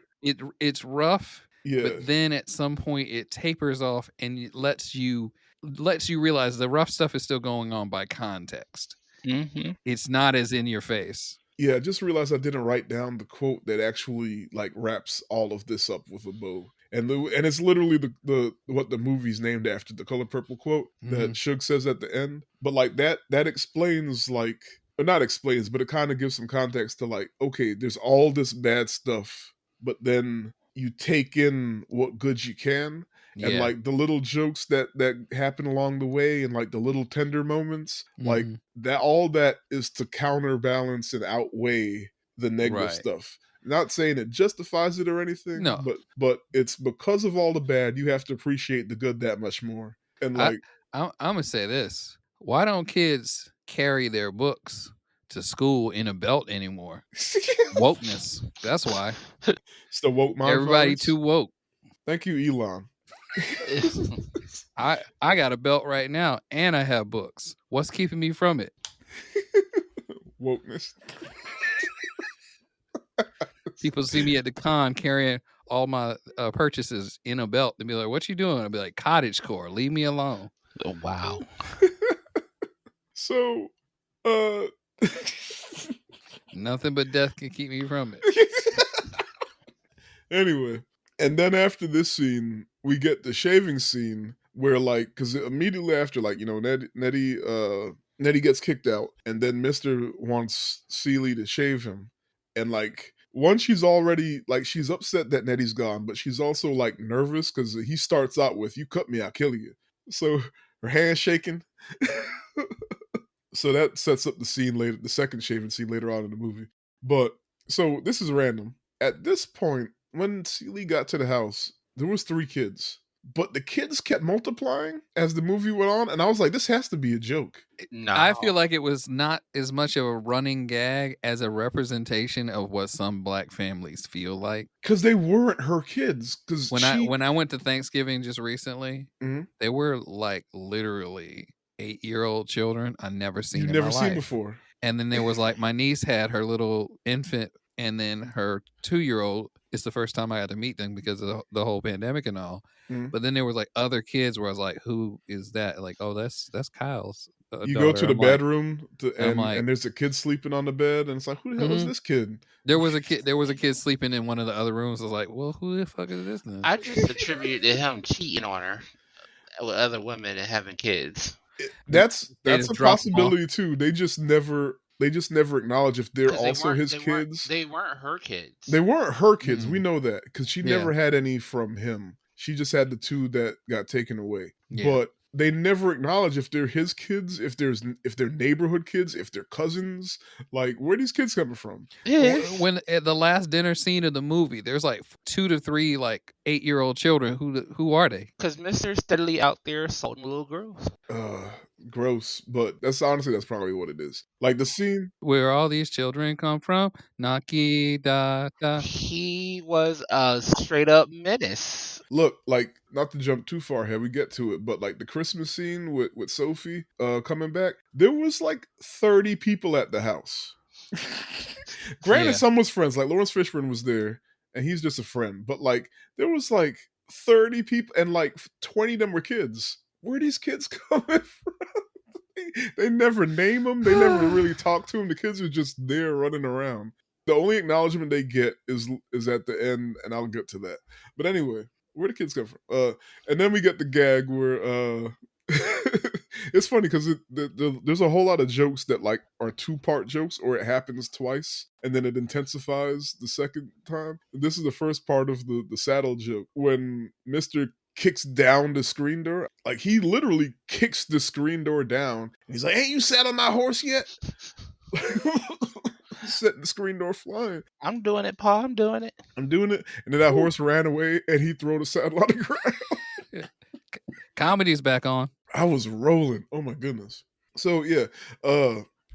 It's rough, Yeah. but then at some point it tapers off and it lets you realize the rough stuff is still going on by context. Mm-hmm. It's not as in your face. Yeah, I just realized I didn't write down the quote that actually like wraps all of this up with a bow. And it's literally the what the movie's named after, the Color Purple quote that Mhm. Suge says at the end. But like that explains like or not explains, but it kind of gives some context to like, okay, there's all this bad stuff, but then you take in what good you can and Yeah. like the little jokes that happen along the way and like the little tender moments, like Mhm. that all that is to counterbalance and outweigh the negative Right. stuff. Not saying it justifies it or anything, No. but it's because of all the bad, you have to appreciate the good that much more. And I like I'm gonna say this. Why don't kids carry their books to school in a belt anymore? Wokeness. That's why. it's the woke mind Everybody virus. too woke. Thank you, Elon. I got a belt right now and I have books. What's keeping me from it? Wokeness. People see me at the con carrying all my purchases in a belt and be like, "What you doing?" I'll be like, "Cottage core. Leave me alone." Oh, wow. So Nothing but death can keep me from it. anyway, and then after this scene, we get the shaving scene where like because immediately after like Nettie gets kicked out, and then Mister wants Celie to shave him, and like once she's already like she's upset that Nettie's gone, but she's also like nervous because he starts out with "You cut me, I'll kill you," so her hand's shaking. So that sets up the scene later, the second shaving scene later on in the movie. But so this is random. At this point, when Celie got to the house, there was 3 kids, but the kids kept multiplying as the movie went on, and I was like, this has to be a joke No. I feel like it was not as much of a running gag as a representation of what some black families feel like. because they weren't her kids. Because When I went to Thanksgiving just recently, Mhm. they were like literally 8-year-old children I never seen You've in my never seen life. before. And then there was like my niece had her little infant, and then her 2-year-old. It's the first time I got to meet them because of the whole pandemic and all. Mhm. But then there was like other kids where I was like, "Who is that?" Like, "Oh, that's Kyle's You go daughter." to the I'm like, bedroom I'm like, and there's a kid sleeping on the bed, and it's like, who the hell is mhm. this kid? There was a kid. There was a kid sleeping in one of the other rooms. I was like, "Well, who the fuck is this then?" I just attribute to him cheating on her with other women and having kids. That's They that's just a dropped them off. possibility too. They just never acknowledge if they're Because also his they weren't kids. they weren't her kids. They weren't her kids. We Mm, know that because she yeah, never had any from him. She just had the 2 that got taken away. yeah. But they never acknowledge if they're his kids, if they're neighborhood kids, if they're cousins. Like, where are these kids coming from? When at the last dinner scene of the movie, there's like 2 to 3 like 8-year-old children. Who are they? Because Mister's steadily out there assaulting little girls. Uh, Gross. But that's probably what it is. Like the scene. Where all these children come from? Naki da da. He was a straight up menace. Look, like not to jump too far ahead, we get to it, but like the Christmas scene with Sophie coming back, there was like 30 people at the house. Granted, Yeah, some was friends, like Lawrence Fishburne was there, and he's just a friend, but like there was like 30 people, and like 20 of them were kids. Where are these kids coming from? They never name them. They never really talk to them. The kids are just there running around. The only acknowledgement they get is at the end, and I'll get to that. But anyway, where the kids come from? And then we get the gag where it's funny because there's a whole lot of jokes that like are 2-part jokes, or it happens twice and then it intensifies the second time. This is the first part of the saddle joke when Mister kicks down the screen door. Like he literally kicks the screen door down. And he's like, "Ain't you sat on my horse yet?" Setting the screen door flying. I'm doing it, Pa. I'm doing it. I'm doing it. And then that horse ran away and he threw the saddle on the ground. comedy's back on. I was rolling. Oh my goodness. So yeah,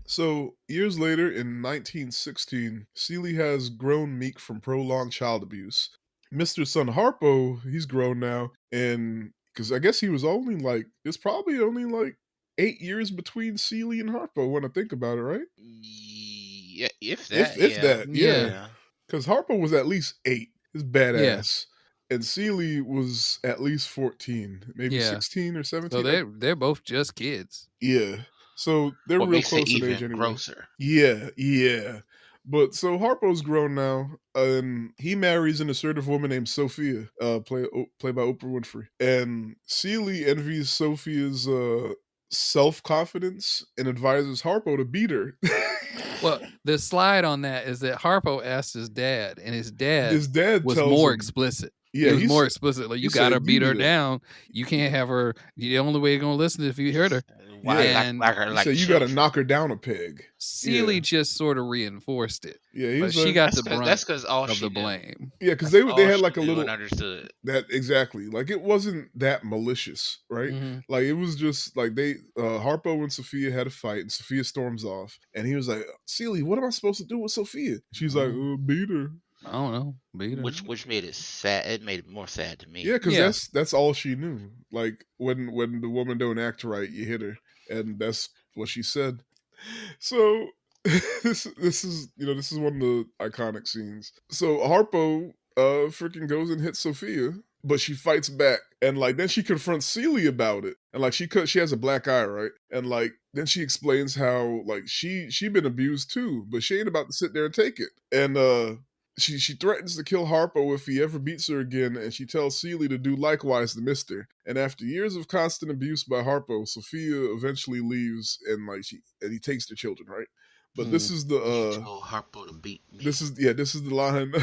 so years later in 1916, Celie has grown meek from prolonged child abuse. Mr. Son Harpo, he's grown now, and because I guess he was only like, it's probably only like 8 years between Seeley and Harpo when I think about it, right? Yeah, if If that, if yeah, that, yeah. yeah. Because Harpo was at least 8. His Yeah. badass. And Seeley was at least 14, maybe Yeah. 16 or So 17. they're both just kids. Yeah. So they're What real makes it close in age even anyway. grosser? Yeah, yeah. But so Harpo's grown now, and he marries an assertive woman named Sophia, played by Oprah Winfrey. And Seeley envies Sophia's self confidence and advises Harpo to beat her. Well, the slide on that is that Harpo asked his dad, and his dad His dad was tells more him, explicit. He yeah, was more explicit. Like, he you gotta said, "You beat her need to." down. You can't have her. The only way you're gonna listen is if you hurt her. Why, Yeah, like, And like her, he like said, "You got to children? knock her down a peg." Seeley Yeah, just sort of reinforced it, yeah. He but was she like, got That's the because brunt all of she the knew. blame. yeah, because That's they all had she like a knew and little understood. that exactly like it wasn't that malicious, right? Mhm. Like it was just like they Harpo and Sophia had a fight, and Sophia storms off, and he was like, "Seeley, what am I supposed to do with Sophia?" She's like, "Beat her." I don't know. Beat her. Which made it sad. It made it more sad to Yeah, me. because Yeah. that's all she knew. Like when the woman don't act right, you hit her, and that's what she said. So this is this is one of the iconic scenes. So Harpo freaking goes and hits Sophia, but she fights back, and like then she confronts Celie about it, and like she has a black eye, right? And like then she explains how like she been abused too, but she ain't about to sit there and take it. And she threatens to kill Harpo if he ever beats her again, and she tells Celie to do likewise to Mister. And after years of constant abuse by Harpo, Sophia eventually leaves, and like he takes the children, right? But this is the You told Harpo to beat me. this is the line.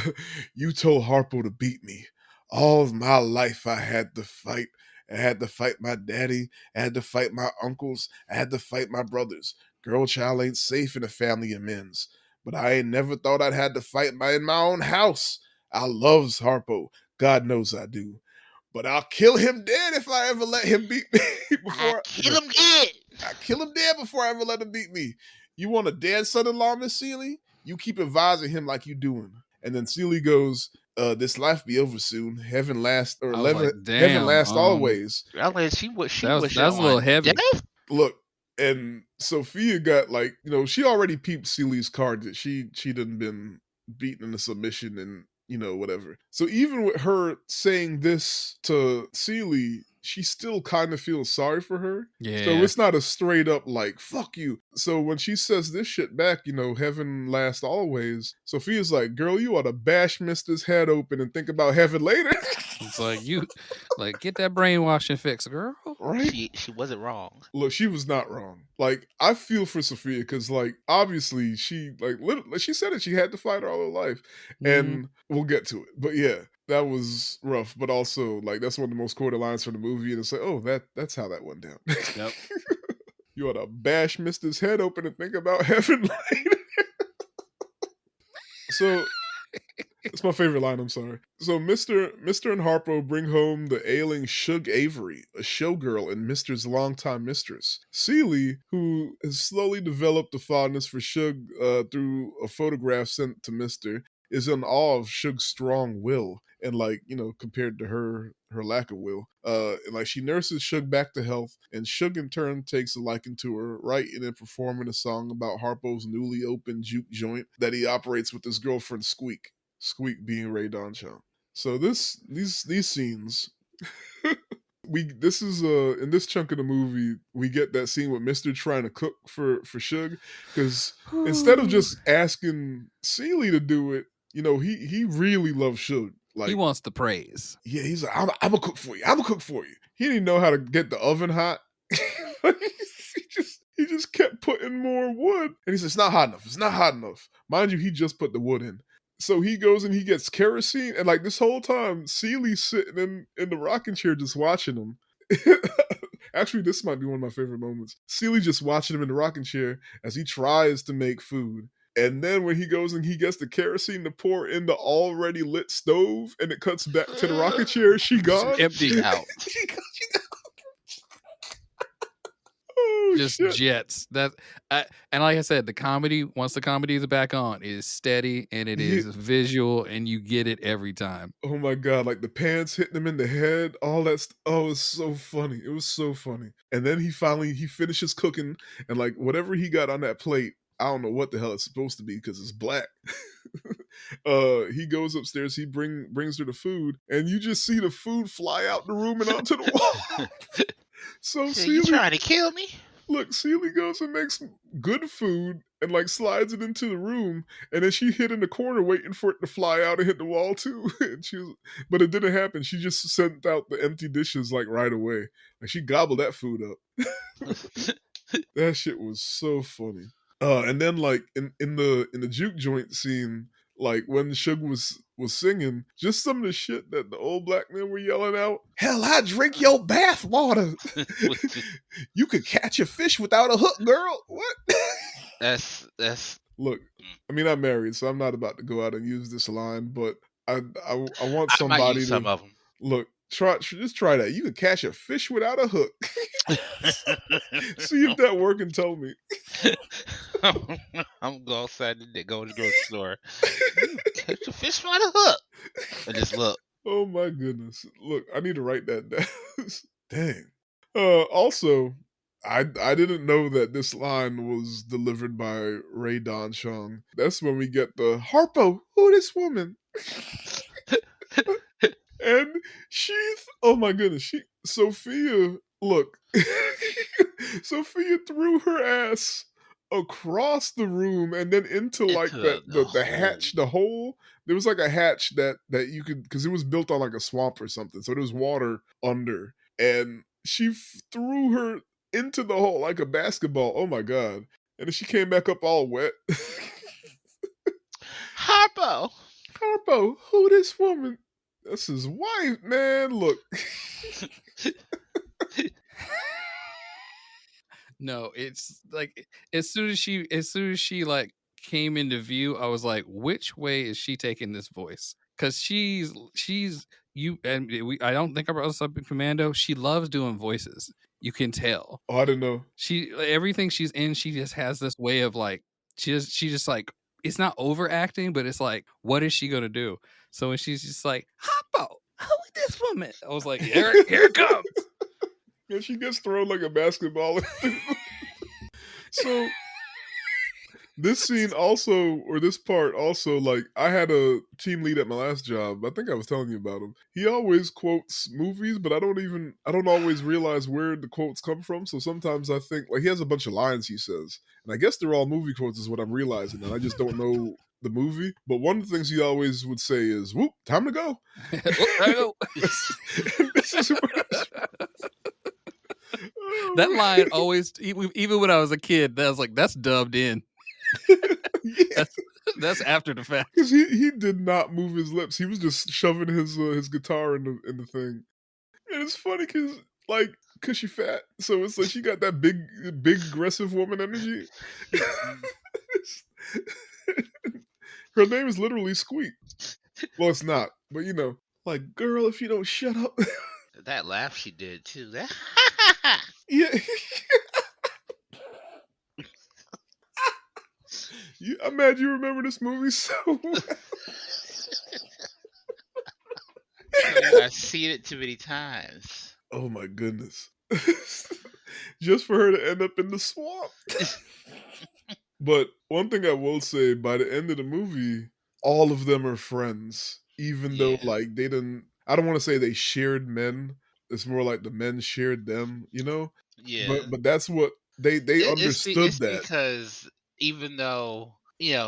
You told Harpo to beat me. All of my life I had to fight. I had to fight my daddy. I had to fight my uncles. I had to fight my brothers. Girl child ain't safe in a family of men's. But I ain't never thought I'd had to fight in my own house. I loves Harpo. God knows I do. But I'll kill him dead if I ever let him beat me I before kill him dead. I kill him dead before I ever let him beat me. You want a dead son-in-law, Miss Seeley? You keep advising him like you doing. And then Seeley goes, this life be over soon. Heaven last I was like, heaven damn. last always. She was That's a little heavy. death. Look, and Sophia got like, she already peeped Seeley's card that she done been beaten into submission and whatever. So even with her saying this to Seeley, she still kind of feels sorry for her. Yeah. So it's not a straight up like, fuck you. So when she says this shit back, heaven last always, Sophia's like, girl, you ought to bash Mister's head open and think about heaven later. It's like you get that brainwashing fix, girl. Right? She wasn't wrong. Look, she was not wrong. Like, I feel for Sophia because, like, obviously she, like, literally, she said it. She had to fight all her life. And we'll get to it. But yeah, that was rough. But also, like, that's one of the most quoted lines from the movie. And it's like, oh, that's how that went down. Yep. You ought to bash Mister's head open and think about heaven later. So it's my favorite line, I'm sorry. So Mr. and Harpo bring home the ailing Shug Avery, a showgirl and Mister's longtime mistress. Seeley, who has slowly developed a fondness for Shug through a photograph sent to Mister, is in awe of Shug's strong will. And like, compared to her lack of will. And like she nurses Shug back to health, and Shug in turn takes a liking to her, writing and performing a song about Harpo's newly opened juke joint that he operates with his girlfriend Squeak. Squeak being Ray Donchon. So these scenes this is in this chunk of the movie we get that scene with Mister trying to cook for Shug, because instead of just asking Seeley to do it, he really loves Shug. Like He wants the praise. yeah, he's like, I'm gonna cook for you. I'm gonna cook for you. He didn't know how to get the oven hot. he just kept putting more wood, and he says, "It's not hot enough. It's not hot enough." Mind you, he just put the wood in. So he goes and he gets kerosene, and like this whole time, Seeley's sitting in the rocking chair just watching him. Actually, this might be one of my favorite moments. Seeley just watching him in the rocking chair as he tries to make food. And then when he goes and he gets the kerosene to pour in the already lit stove, and it cuts back to the rocking chair, she gone. Empty. She's out. She gone. Oh just shit. jets. And like I said, the comedy, once the comedy is back on, is steady and it Yeah. is visual, and you get it every time. Oh my god, like the pants hitting him in the head, all that oh, it's so funny. It was so funny. And then he finishes cooking and like whatever he got on that plate, I don't know what the hell it's supposed to be because it's black. He goes upstairs, he brings her the food, and you just see the food fly out the room and onto the wall. So So you Celie trying to kill me? Look, Celie goes and makes good food and like slides it into the room, and then she hid in the corner waiting for it to fly out and hit the wall too. And but it didn't happen. She just sent out the empty dishes like right away. Like she gobbled that food up. That shit was so funny. And then like in the juke joint scene, like when Suge was singing, just some of the shit that the old black men were yelling out. Hell, I drink your bath water. You could catch a fish without a hook, girl. What? That's Look, I mean, I'm married, so I'm not about to go out and use this line, but I want I might use somebody some to of them. look. Just try that. You could catch a fish without a hook. See if that work and tell me. I'm go outside and go to the grocery store. Catch a fish by the hook. And just look. Oh my goodness. Look, I need to write that down. Dang. Also, I didn't know that this line was delivered by Ray Don Chong. That's when we get the Harpo, who this woman? And oh my goodness, Sophia, look, Sophia threw her ass across the room and then into like Into the the hole. hatch, the hole. There was like a hatch that you could, because it was built on like a swamp or something, so there was water under, and she threw her into the hole like a basketball. Oh my god! And then she came back up all wet. Harpo. Harpo, who this woman? That's his wife, man. Look. No, it's like as soon as she like came into view, I was like, which way is she taking this voice? Because she's you and I don't think I brought this up in Commando. She loves doing voices. You can tell. Oh, I didn't know. Everything she's in, she just has this way of like she just like, it's not overacting, but it's like, what is she gonna do? So when she's just like, Hoppo, who is this woman? I was like, here it comes. And she gets thrown like a basketball. So this scene also, or this part also, like I had a team lead at my last job. I think I was telling you about him. He always quotes movies, but I don't always realize where the quotes come from. So sometimes I think like he has a bunch of lines he says, and I guess they're all movie quotes is what I'm realizing, and I just don't know the movie. But one of the things he always would say is, "Whoop, time to go." This is that line always, even when I was a kid, that was like, that's dubbed in. Yeah. That's after the fact. Because he did not move his lips. He was just shoving his guitar in the thing. And it's funny because she fat, so it's like she got that big aggressive woman energy. Her name is literally Squeak. Well, it's not, but like, girl, if you don't shut up. That laugh she did too. That Yeah. I'm mad you remember this movie so well. I've seen it too many times. Oh my goodness. Just for her to end up in the swamp. But one thing I will say, by the end of the movie, all of them are friends. Even though like they didn't, I don't want to say they shared men. It's more like the men shared them, Yeah. But that's what they understood it's that. because even though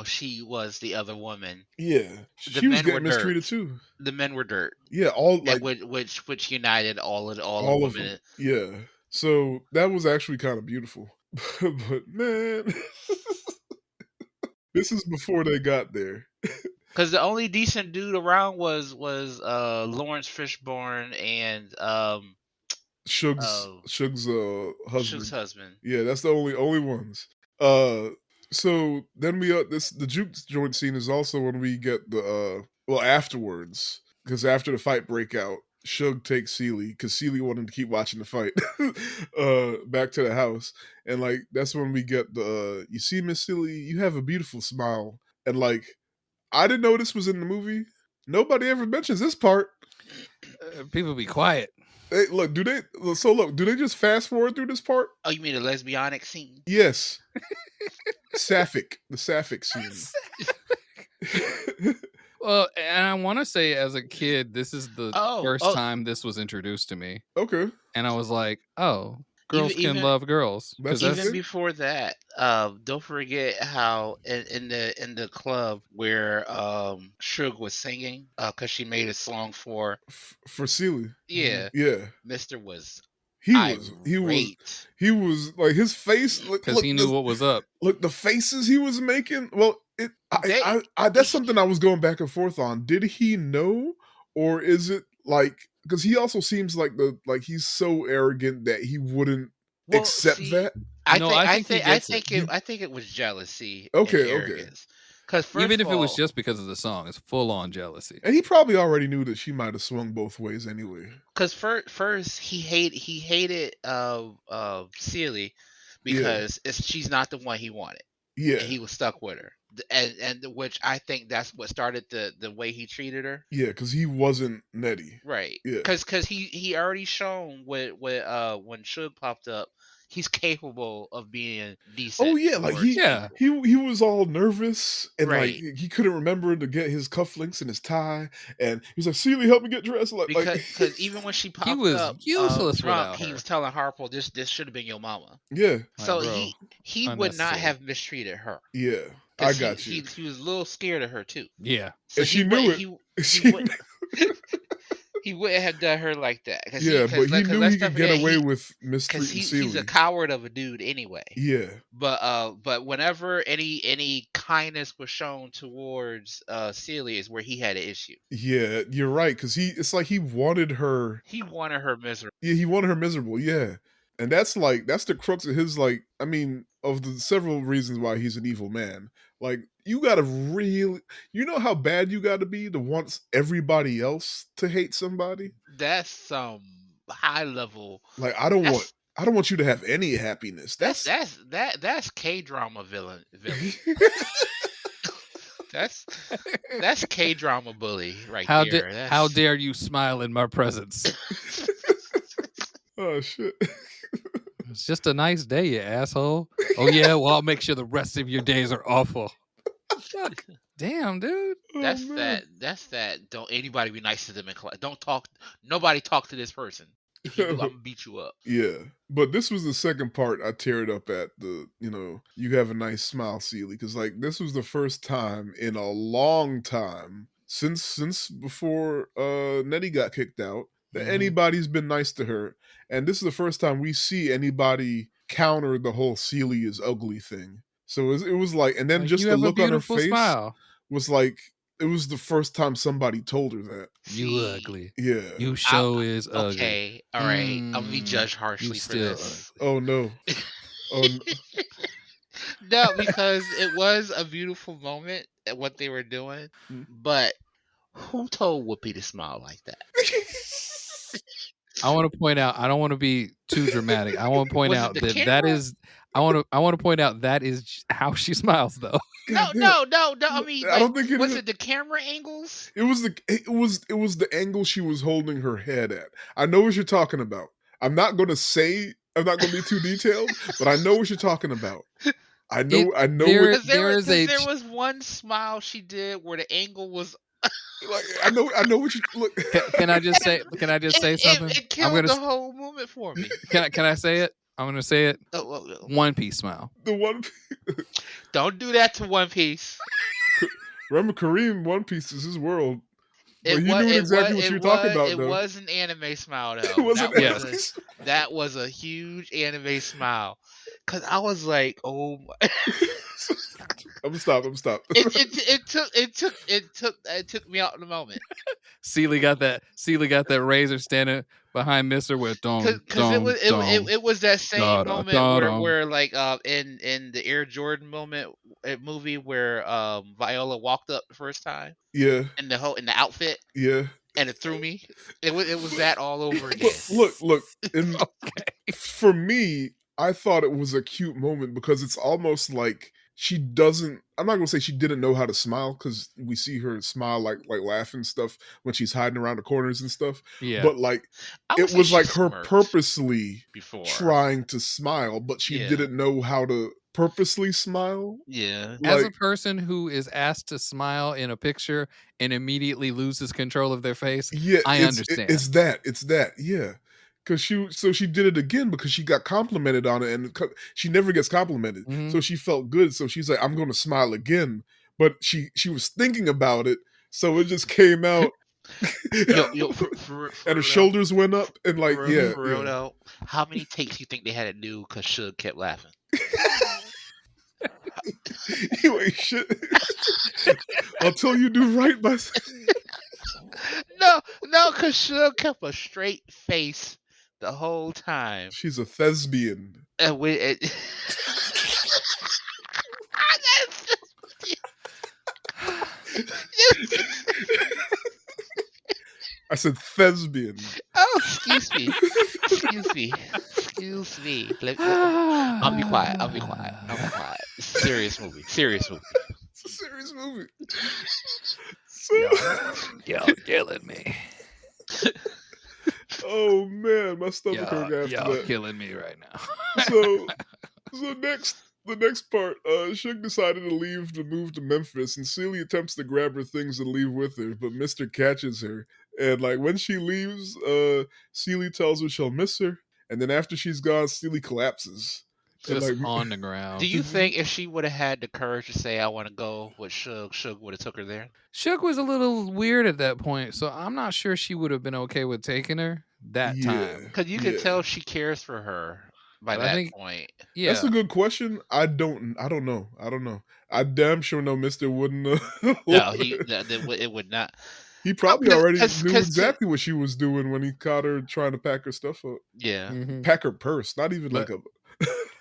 she was the other woman, Yeah, the she was men were getting dirt. mistreated too. The men were dirt. Yeah, all like which united all the all of women. them. Yeah, so that was actually kind of beautiful. But man, this is before they got there. Because the only decent dude around was Lawrence Fishburne and Suge's husband. Suge's husband. Yeah, that's the only ones. So then the juke joint scene is also when we get the afterwards, because after the fight break out, Suge takes Celie because Celie wanted to keep watching the fight back to the house. And like that's when we get the you see, Miss Celie, you have a beautiful smile. And like I didn't know this was in the movie. Nobody ever mentions this part. People be quiet. Hey, look, do they just fast forward through this part? Oh, you mean the lesbianic scene? Yes. The Sapphic scene. Well, and I want to say as a kid, this is the first time this was introduced to me. Okay. And I was like, oh, girls can love girls. Even before that, don't forget how in the club where Suge was singing because she made a song for Celie. Yeah. Yeah. Mr. was he was like his face because he knew what was up. Look, the faces he was making. Well, that's something I was going back and forth on. Did he know, or is it like because he also seems like he's so arrogant that he wouldn't accept that? I think it was jealousy. Okay. Because even if it was just because of the song, it's full on jealousy. And he probably already knew that she might have swung both ways anyway. Because first he hated Celie because she's not the one he wanted. Yeah, and he was stuck with her, and which I think that's what started the way he treated her. Yeah, because he wasn't Nettie, right? Yeah, because he already shown with when Suge popped up. He's capable of being decent. Oh yeah, like he was all nervous and like he couldn't remember to get his cufflinks and his tie, and he was like, "Celie, help me get dressed." Because even when she popped up, useless drunk, he was telling Harpo, "This should have been your mama." Yeah. So he would not have mistreated her. Yeah, I got you. He was a little scared of her too. Yeah, so and she knew it. He wouldn't have done her like that. But he knew he could get away with mistreating Celie. He's a coward of a dude anyway. Yeah. But whenever any kindness was shown towards Celie is where he had an issue. Yeah, you're right. Because it's like he wanted her. He wanted her miserable. Yeah, he wanted her miserable. Yeah. And that's the crux of his, like, I mean, of the several reasons why he's an evil man. Like, you gotta really, you know how bad you gotta be to want everybody else to hate somebody? That's some high level. Like, I don't want you to have any happiness. That's K-drama villain. That's K-drama bully right there. How dare you smile in my presence? Oh shit. It's just a nice day, you asshole. Oh yeah, well I'll make sure the rest of your days are awful. Fuck. Damn, dude. That's that. Don't anybody be nice to them in class. Don't talk. Nobody talk to this person. If you do, I'm gonna beat you up. Yeah, but this was the second part I teared up at you have a nice smile, Celie, because like this was the first time in a long time since before Nettie got kicked out that anybody's been nice to her, and this is the first time we see anybody counter the whole Celie is ugly thing. So it was like, and then like, just the look on her face was like, it was the first time somebody told her that. You ugly. Yeah. You is ugly. Okay, all right. I'm gonna be judged harshly for this. Ugly. Oh no. Oh no. No, because it was a beautiful moment at what they were doing, but who told Whoopi to smile like that? I want to point out, I don't want to be too dramatic. I want to point out that is I want to point out that is how she smiles though. No. I mean, I don't think it was it the camera angles? It was the angle she was holding her head at. I know what you're talking about. I'm not going to be too detailed, but I know what you're talking about. I know. There was one smile she did where the angle was. Like I know what you look. Can I just say something? It killed the whole movement for me. Can I say it? I'm gonna say it. One Piece smile. The One Piece. Don't do that to One Piece. Remember, Karreem, One Piece is his world. But you knew exactly what you were talking about. It was an anime smile, though. That was a huge anime smile. Cause I was like, oh my. I'm gonna stop. It took me out in the moment. Celie got that razor standing behind Mister with it was that same moment where like in the Air Jordan movie where Viola walked up the first time. Yeah. In the outfit. Yeah. and it threw me. It was that all over again. Look. And Okay. for me, I thought it was a cute moment because it's almost like she doesn't. I'm not gonna say she didn't know how to smile because we see her smile like laughing stuff when she's hiding around the corners and stuff. Yeah. But like I would it say was she like her smirked purposely before. trying to smile, but she Yeah. didn't know how to purposely smile. Yeah. As a Like person who is asked to smile in a picture and immediately loses control of their face, yeah, I understand. it's that yeah. Cause she did it again because she got complimented on it and she never gets complimented, Mhm. so she felt good. So she's like, I'm going to smile again, but she was thinking about it, so it just came out. Yo, for And her real shoulders went up and like for yeah. real though, how many takes you think they had to do because Suge kept laughing? You ain't shit. Until you do right by. No, because Suge kept a straight face the whole time. She's a thespian. And we, I said thespian. oh, excuse me. I'll be quiet. Serious movie. It's a serious movie. So, Y'all killing me. oh man, my stomach hurt after Y'all that. killing me right now. So the next part, Suge decided to leave to move to Memphis, and Celie attempts to grab her things and leave with her, but Mister catches her. And like when she leaves, Celie tells her she'll miss her, and then after she's gone, Celie collapses. And Just like, on the ground. Do you think if she would have had the courage to say I want to go with Suge would have took her there? Shook was a little weird at that point, so I'm not sure she would have been okay with taking her that time. Because you can tell she cares for her by But that point. Yeah, That's a good question. I don't know. I damn sure know Mister wouldn't. No, it would not. He probably already knew 'cause exactly what she was doing when he caught her trying to pack her stuff up. Yeah. Mhm. Pack her purse, not even But- like a.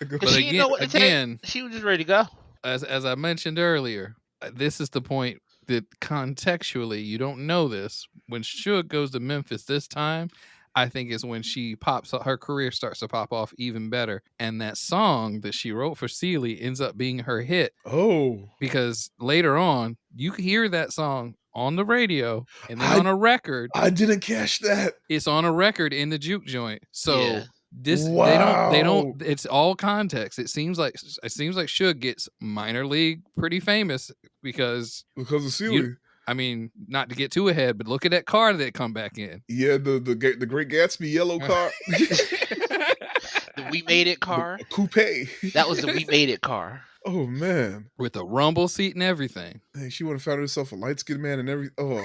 Because she didn't know what to take. She was just ready to go. as I mentioned earlier, this is the point that contextually you don't know this. When Suge goes to Memphis this time, I think is when she her career starts to pop off even better. And that song that she wrote for Celie ends up being her hit Oh, because later on you can hear that song on the radio and then on a record. I didn't catch that. It's on a record in the juke joint. So Yeah. this they don't it's all context. It seems like Suge gets minor league pretty famous because of Celie. I mean, not to get too ahead, but look at that car that come back in. Yeah, the Great Gatsby yellow car. The We Made It car. The coupe. That was the We Made It car. Oh man, with a rumble seat and everything. Hey, she would have found herself a light skinned man and everything. Oh.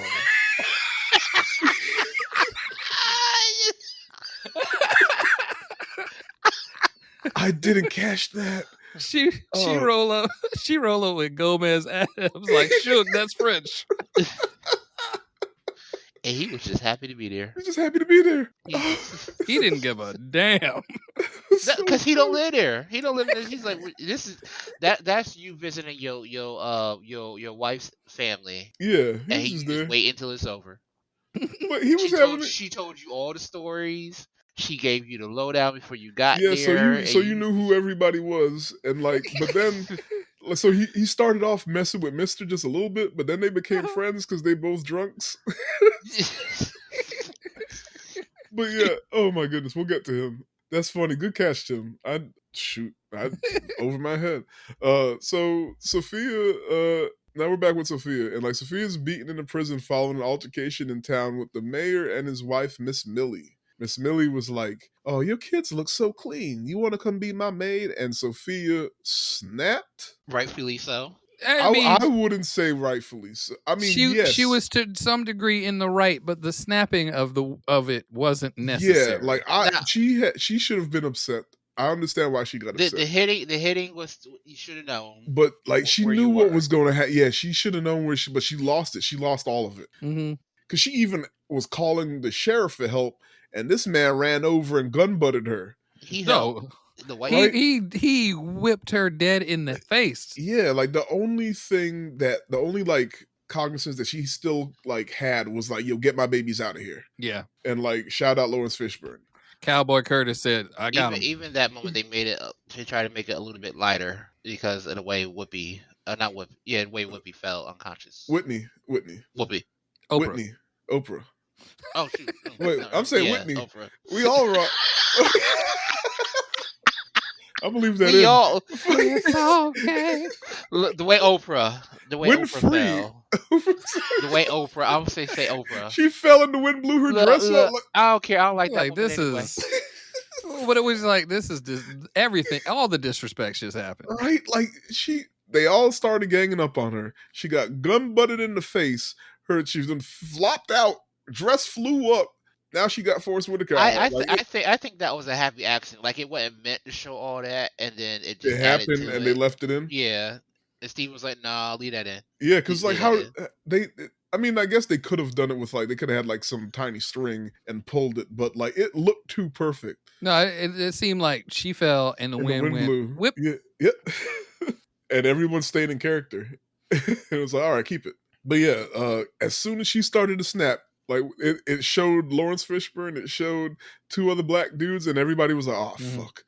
I didn't catch that. She roll up with Gomez Adams like Suge, that's French. And he was just happy to be there. He's just happy to be there. He didn't give a damn. Because he don't live there. He don't live there. He's like, this is that's you visiting your wife's family. Yeah, and he's he there. just wait until it's over. But he was she told you all the stories. She gave you the lowdown before you got yeah, there. so you knew who everybody was, and like, but then, so he started off messing with Mister just a little bit, but then they became friends because they both drunks. But yeah, oh my goodness, we'll get to him. That's funny. Good catch, Tim. I over my head. So Sophia. Now we're back with Sophia, and like Sophia's beaten in the prison following an altercation in town with the mayor and his wife, Miss Millie. Miss Millie was like, "Oh, your kids look so clean. You want to come be my maid?" And Sophia snapped. Rightfully so. I wouldn't say rightfully so. I mean, yes, she was to some degree in the right, but the snapping of it wasn't necessary. Yeah, like she should have been upset. I understand why she got upset. The hitting was, you should have known. But like she knew what was going to happen. Yeah, she should have known but she lost it. She lost all of it. Mm-hmm. Because she even was calling the sheriff for help, and this man ran over and gun butted her. He whipped her dead in the face. Yeah, like the only cognizance that she still like had was like, yo, get my babies out of here. Yeah. And like, shout out Lawrence Fishburne. Cowboy Curtis said, I got him. Even that moment, they made it to try to make it a little bit lighter because of the way Whoopi, not Whoopi, the way Whoopi fell unconscious. Whitney. Whoopi. Oprah. Oh shoot! Wait, I'm saying Whitney. Oprah. We all wrong. I believe that We in. all. It's okay. Look, the way Oprah Winfrey. fell. The way Oprah, I'm gonna say Oprah. She fell and the wind blew her dress up. I don't care. I don't like that. Like this anyway. is. But it was like this is just everything. All the disrespect just happened. Right? Like they all started ganging up on her. She got gun butted in the face. She then flopped out. Dress flew up. Now she got Forrest Whitaker. I think that was a happy accident. Like it wasn't meant to show all that, and then it just happened, and they left it in. Yeah, and Steve was like, "Nah, leave that in." Yeah, because like how they. I mean, I guess they could have done it with like they could have had like some tiny string and pulled it, but like it looked too perfect. No, it seemed like she fell and the wind went blew. Whip. Yeah. And everyone stayed in character. It was like, all right, keep it. But yeah, as soon as she started to snap, like it showed Lawrence Fishburne, it showed two other black dudes, and everybody was like, "Oh fuck!"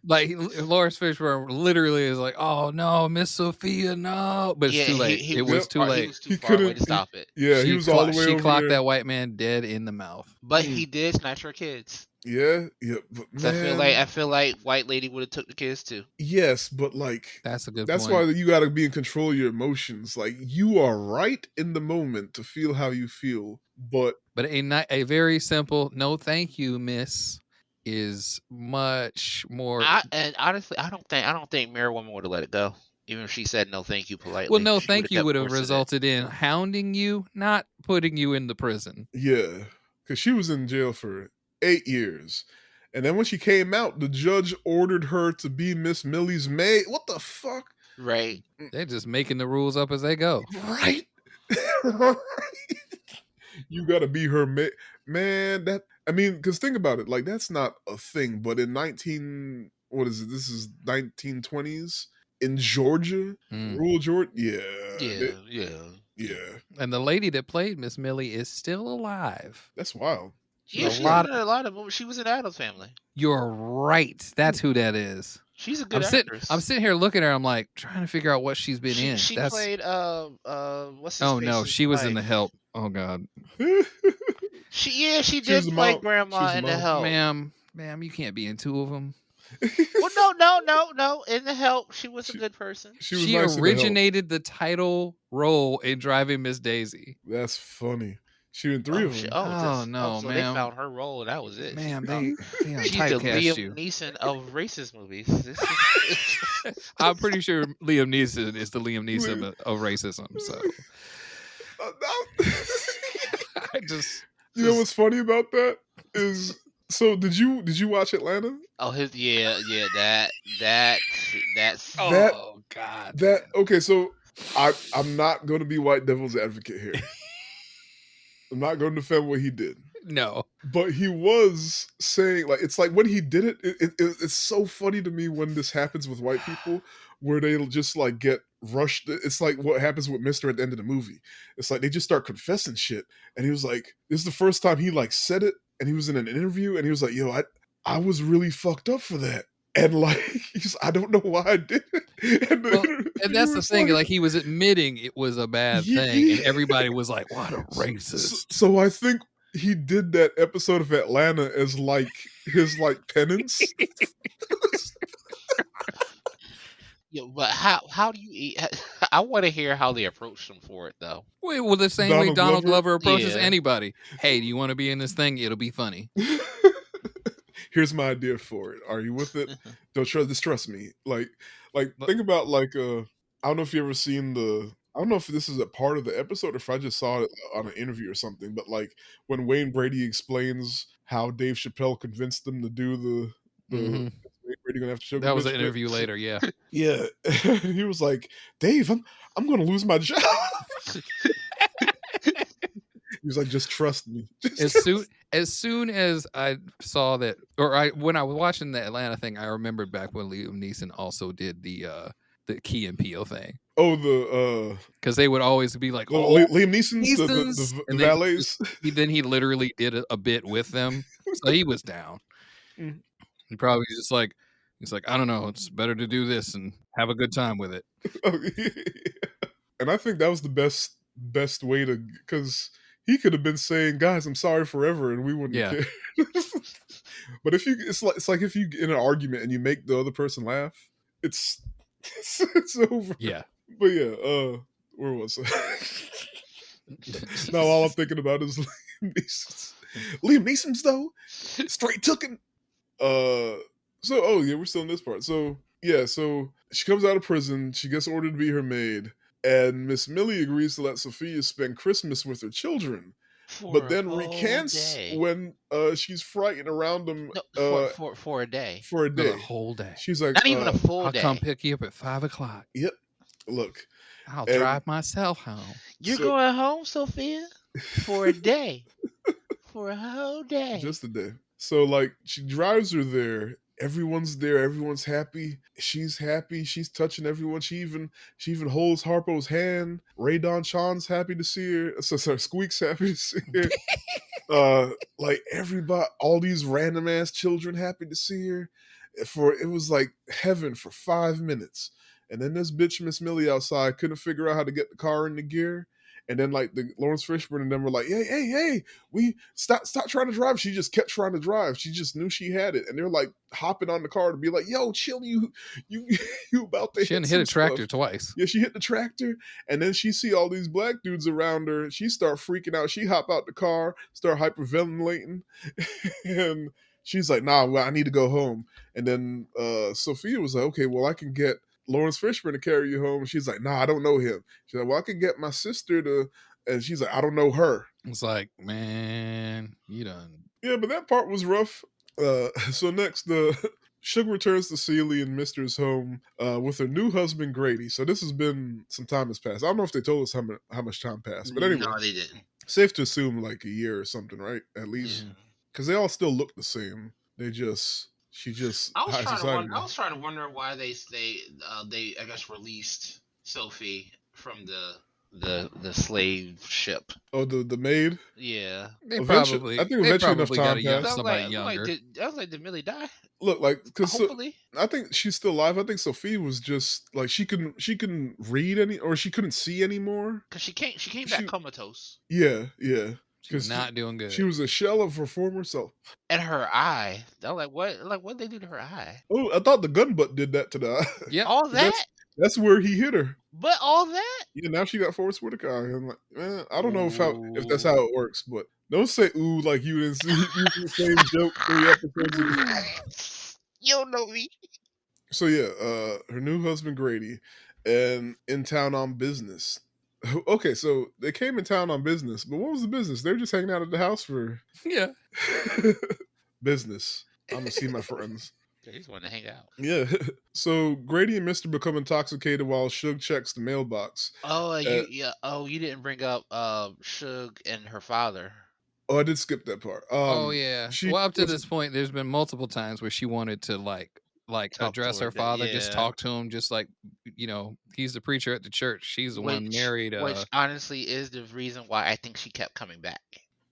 like Lawrence Fishburne literally is like, "Oh no, Miss Sophia, no!" But it's too late. It was too late. He was too far away to stop it. Yeah, he was all the way over She clocked there. that white man dead in the mouth. But he did snatch her kids. Yeah. But man, I feel like white lady would have took the kids too. Yes, but like that's a good. That's point. why you got to be in control of your emotions. Like you are right in the moment to feel how you feel, but a very simple no, thank you, miss, is much more. And honestly, I don't think Married Woman would have let it go, even if she said no, thank you politely. Well, no, thank you would have resulted in hounding you, not putting you in the prison. Yeah, because she was in jail for 8 years. And then when she came out, the judge ordered her to be Miss Millie's maid. What the fuck? Right. They're just making the rules up as they go. Right. Right. You got to be her maid. Man, because think about it. Like, that's not a thing. But in this is 1920s in Georgia, rural Georgia. Yeah. And the lady that played Miss Millie is still alive. That's wild. Yeah, she was in a lot of movies. She was in Addams Family. You're right. That's who that is. She's a good actress. I'm sitting here looking at her. I'm like trying to figure out what she's been in. She played what's his Oh face no, she was in The Help. Oh god. She did play grandma in The Help. Ma'am, you can't be in two of them. Well, no. In The Help, she was a good person. She originated the title role in Driving Miss Daisy. That's funny. She in 3 of them. Oh no, so man! They found her role, and that was it. Man, they she's the Liam Neeson of racist movies. I'm pretty sure Liam Neeson is the Liam Neeson of racism. So you know what's funny about that is. So did you watch Atlanta? Oh, that's oh god. Okay, so I'm not going to be white devil's advocate here. I'm not going to defend what he did. No. But he was saying, like, it's like when he did it, it's so funny to me when this happens with white people where they'll just like get rushed. It's like what happens with Mister at the end of the movie. It's like they just start confessing shit. And he was like, this is the first time he like said it, and he was in an interview and he was like, yo, I was really fucked up for that. And like, I don't know why I did it. And that's the thing. Like, he was admitting it was a bad thing, and everybody was like, "What a racist!" So I think he did that episode of Atlanta as like his like penance. Yeah, but how do you eat? I want to hear how they approached him for it, though. Wait, well, the same way Donald Glover approaches anybody. Hey, do you want to be in this thing? It'll be funny. Here's my idea for it. Are you with it? Don't distrust me. Like think about like I don't know if you ever seen I don't know if this is a part of the episode or if I just saw it on an interview or something, but like when Wayne Brady explains how Dave Chappelle convinced them to do the Wayne Brady gonna have to show that was an interview later, yeah. Yeah. He was like, Dave, I'm gonna lose my job. He was like, just trust me. As soon as I saw that, when I was watching the Atlanta thing, I remembered back when Liam Neeson also did the the Key and Peele thing. Oh, the Because they would always be like, well, "Oh, Liam Neeson's Neeson's," the and then valets. he literally did a bit with them, so he was down. Mm. He probably just like he's like, I don't know, it's better to do this and have a good time with it. Oh, yeah. And I think that was the best way to, because he could have been saying, "Guys, I'm sorry forever," and we wouldn't care. But if you, it's like if you get in an argument and you make the other person laugh, it's over. Yeah. But yeah, where was I? Now all I'm thinking about is Liam Neeson's. Liam Neeson's though, straight tooken. So we're still in this part. So yeah, so she comes out of prison. She gets ordered to be her maid, and Miss Millie agrees to let Sophia spend Christmas with her children, but then recants when she's frightened around them. No, for a day. For a day, the whole day. She's like, not even a full day. I'll come pick you up at 5 o'clock. Yep. Look, I'll drive myself home. You're going home, Sophia, for a day, for a whole day, just a day. So like, she drives her there. Everyone's there. Everyone's happy. She's happy. She's touching everyone. She even holds Harpo's hand. Ray Don Sean's happy to see her. Sorry, Squeak's happy to see her. Like everybody, all these random ass children happy to see her. It was like heaven for 5 minutes. And then this bitch, Miss Millie, outside couldn't figure out how to get the car into gear. And then like the Lawrence Fishburne and them were like, hey, we stop trying to drive. She just kept trying to drive. She just knew she had it. And they're like hopping on the car to be like, yo, chill, you about to She didn't hit a tractor twice. Yeah, she hit the tractor. And then she see all these black dudes around her. She start freaking out. She hop out the car, start hyperventilating. And she's like, nah, well, I need to go home. And then Sophia was like, okay, well, I can get Lawrence Fishburne to carry you home. She's like, nah, I don't know him. She's like, well, I could get my sister to, and she's like, I don't know her. It's like, man, you done. Yeah, but that part was rough. So next, Suge returns to Celie and Mister's home with her new husband, Grady. So this has been, some time has passed. I don't know if they told us how much time passed, but anyway. No, they didn't. Safe to assume like a year or something, right? At least. Because they all still look the same. She just I was trying to wonder why they I guess released Sophie from the slave ship. Oh, the maid? Yeah. I think eventually enough time passed. Somebody younger. I was like, did Millie die? Look, like, because hopefully. I think she's still alive. I think Sophie was just like, she couldn't read or she couldn't see anymore. Because she came back comatose. Yeah. She's not doing good. She was a shell of her former self. And her eye. I was like, what? Like, what did they do to her eye? Oh, I thought the gun butt did that to the eye. Yeah, all that. That's where he hit her. But all that. Yeah, now she got forced with a car. I'm like, man, I don't know if that's how it works, but don't say ooh like you didn't see the same joke 3 episodes ago. You don't know me. So yeah, her new husband Grady, and in town on business. Okay, so they came in town on business, but what was the business? They were just hanging out at the house for business. I'm gonna see my friends. They just want to hang out. Yeah. So Grady and Mister become intoxicated while Suge checks the mailbox. Oh, you didn't bring up Suge and her father. Oh, I did skip that part. Well, up to this point, there's been multiple times where she wanted to like address her father, just talk to him, just like, he's the preacher at the church. She's the one married. Which honestly is the reason why I think she kept coming back.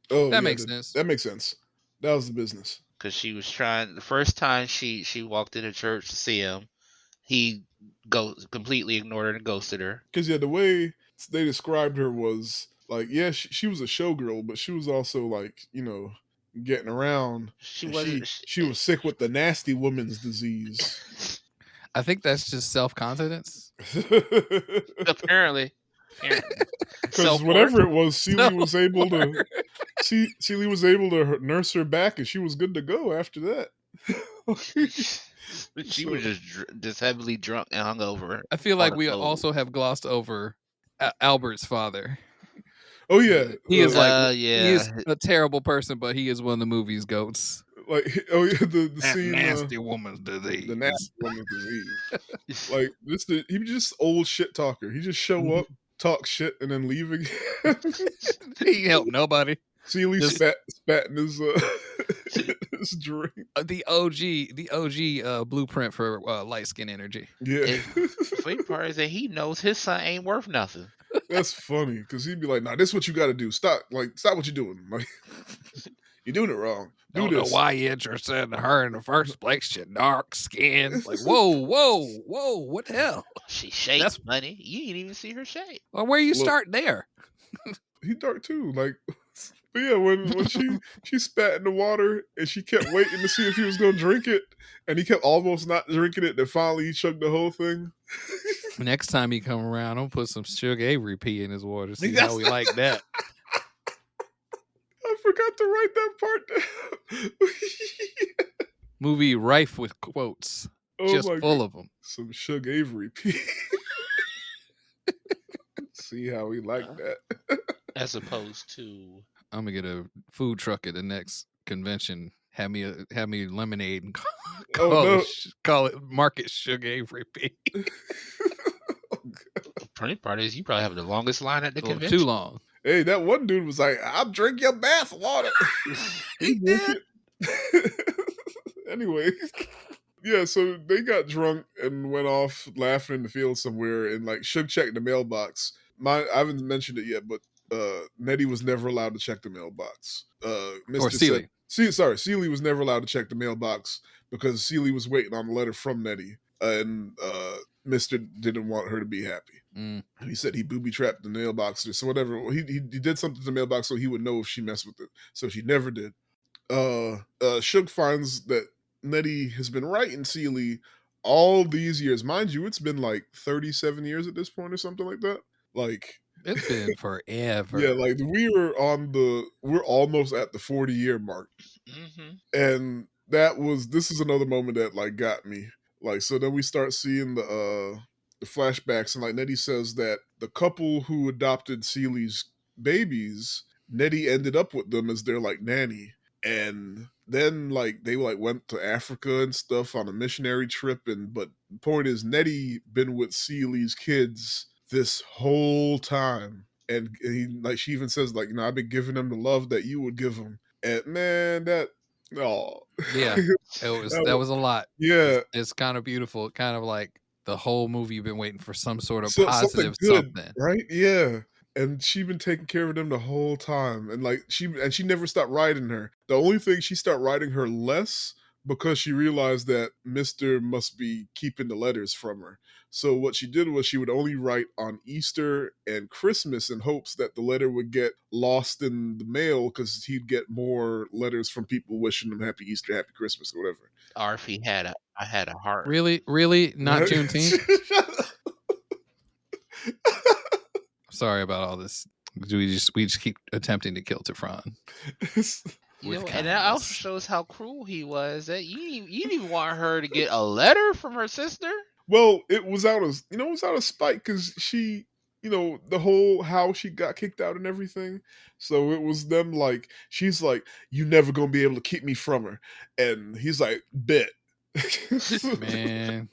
Oh, that makes sense. That makes sense. That was the business. Because she was trying, the first time she walked into church to see him, he completely ignored her and ghosted her. Because the way they described her was like, she was a showgirl, but she was also like, getting around. She was sick with the nasty woman's disease. I think that's just self-confidence. Apparently. Because whatever it was, Celie was able to nurse her back, and she was good to go after that. She was just heavily drunk and hungover. I feel like we also have glossed over Albert's father. Oh yeah, he is he is a terrible person, but he is one of the movie's goats. Like, oh yeah, the scene, nasty woman's disease. The nasty woman's disease. Like he was just old shit talker. He just show up, talk shit, and then leave again. He helped nobody. Celie spat in his his drink. The OG blueprint for light skin energy. Yeah. The funny part is that he knows his son ain't worth nothing. That's funny because he'd be like, "Nah, this is what you got to do. Stop what you're doing. Like, you're doing it wrong. Do Don't know this." why you interested in her in the first place. Your dark skin. Like, whoa, what the hell? She shakes, money. You ain't even see her shake. Well, where you start there? He dark too. Like, but yeah, when she spat in the water and she kept waiting to see if he was gonna drink it, and he kept almost not drinking it. Then finally he chugged the whole thing. Next time he come around, I'll put some Sugar Avery pee in his water. See how we like that. I forgot to write that part down. Movie rife with quotes, just full of them. Some Sugar Avery pee. See how we like that. As opposed to, I'm gonna get a food truck at the next convention. Have me lemonade and call it Market Sugar Avery pee. The funny part is you probably have the longest line at the convention. Too long. Hey, that one dude was like, "I'll drink your bath water." He did. Anyway, yeah, so they got drunk and went off laughing in the field somewhere, and like Suge checked the mailbox. I haven't mentioned it yet, but Nettie was never allowed to check the mailbox. Or Celie. Celie was never allowed to check the mailbox because Celie was waiting on a letter from Nettie, and Mr. didn't want her to be happy. He said he booby trapped the mailbox or so whatever. He did something to the mailbox so he would know if she messed with it. So she never did. Suge finds that Nettie has been writing Celie all these years. Mind you, it's been like 37 years at this point or something like that. Like, it's been forever. Yeah, like we're almost at the 40-year mark. Mm-hmm. And this is another moment that like got me. Like, so then we start seeing the flashbacks, and like Nettie says that the couple who adopted Celie's babies, Nettie ended up with them as their like nanny. And then like they like went to Africa and stuff on a missionary trip, but the point is Nettie been with Celie's kids this whole time. And he, like, she even says like, I've been giving them the love that you would give them. And man, yeah, that was a lot. Yeah, it's kind of beautiful. Kind of like the whole movie you've been waiting for some sort of positive something, right? Yeah. And she been taking care of them the whole time, and like she never stopped writing her. The only thing she started writing her less because she realized that Mr. must be keeping the letters from her. So what she did was she would only write on Easter and Christmas in hopes that the letter would get lost in the mail because he'd get more letters from people wishing him Happy Easter, Happy Christmas, or whatever. Or if I had a heart. Really not Juneteenth. Sorry about all this. We just keep attempting to kill Teflon. And that also shows how cruel he was. That you didn't even want her to get a letter from her sister. Well, it was out of spite because she, the whole how she got kicked out and everything. So it was them like, she's like, you never gonna be able to keep me from her, and he's like, bet. Man.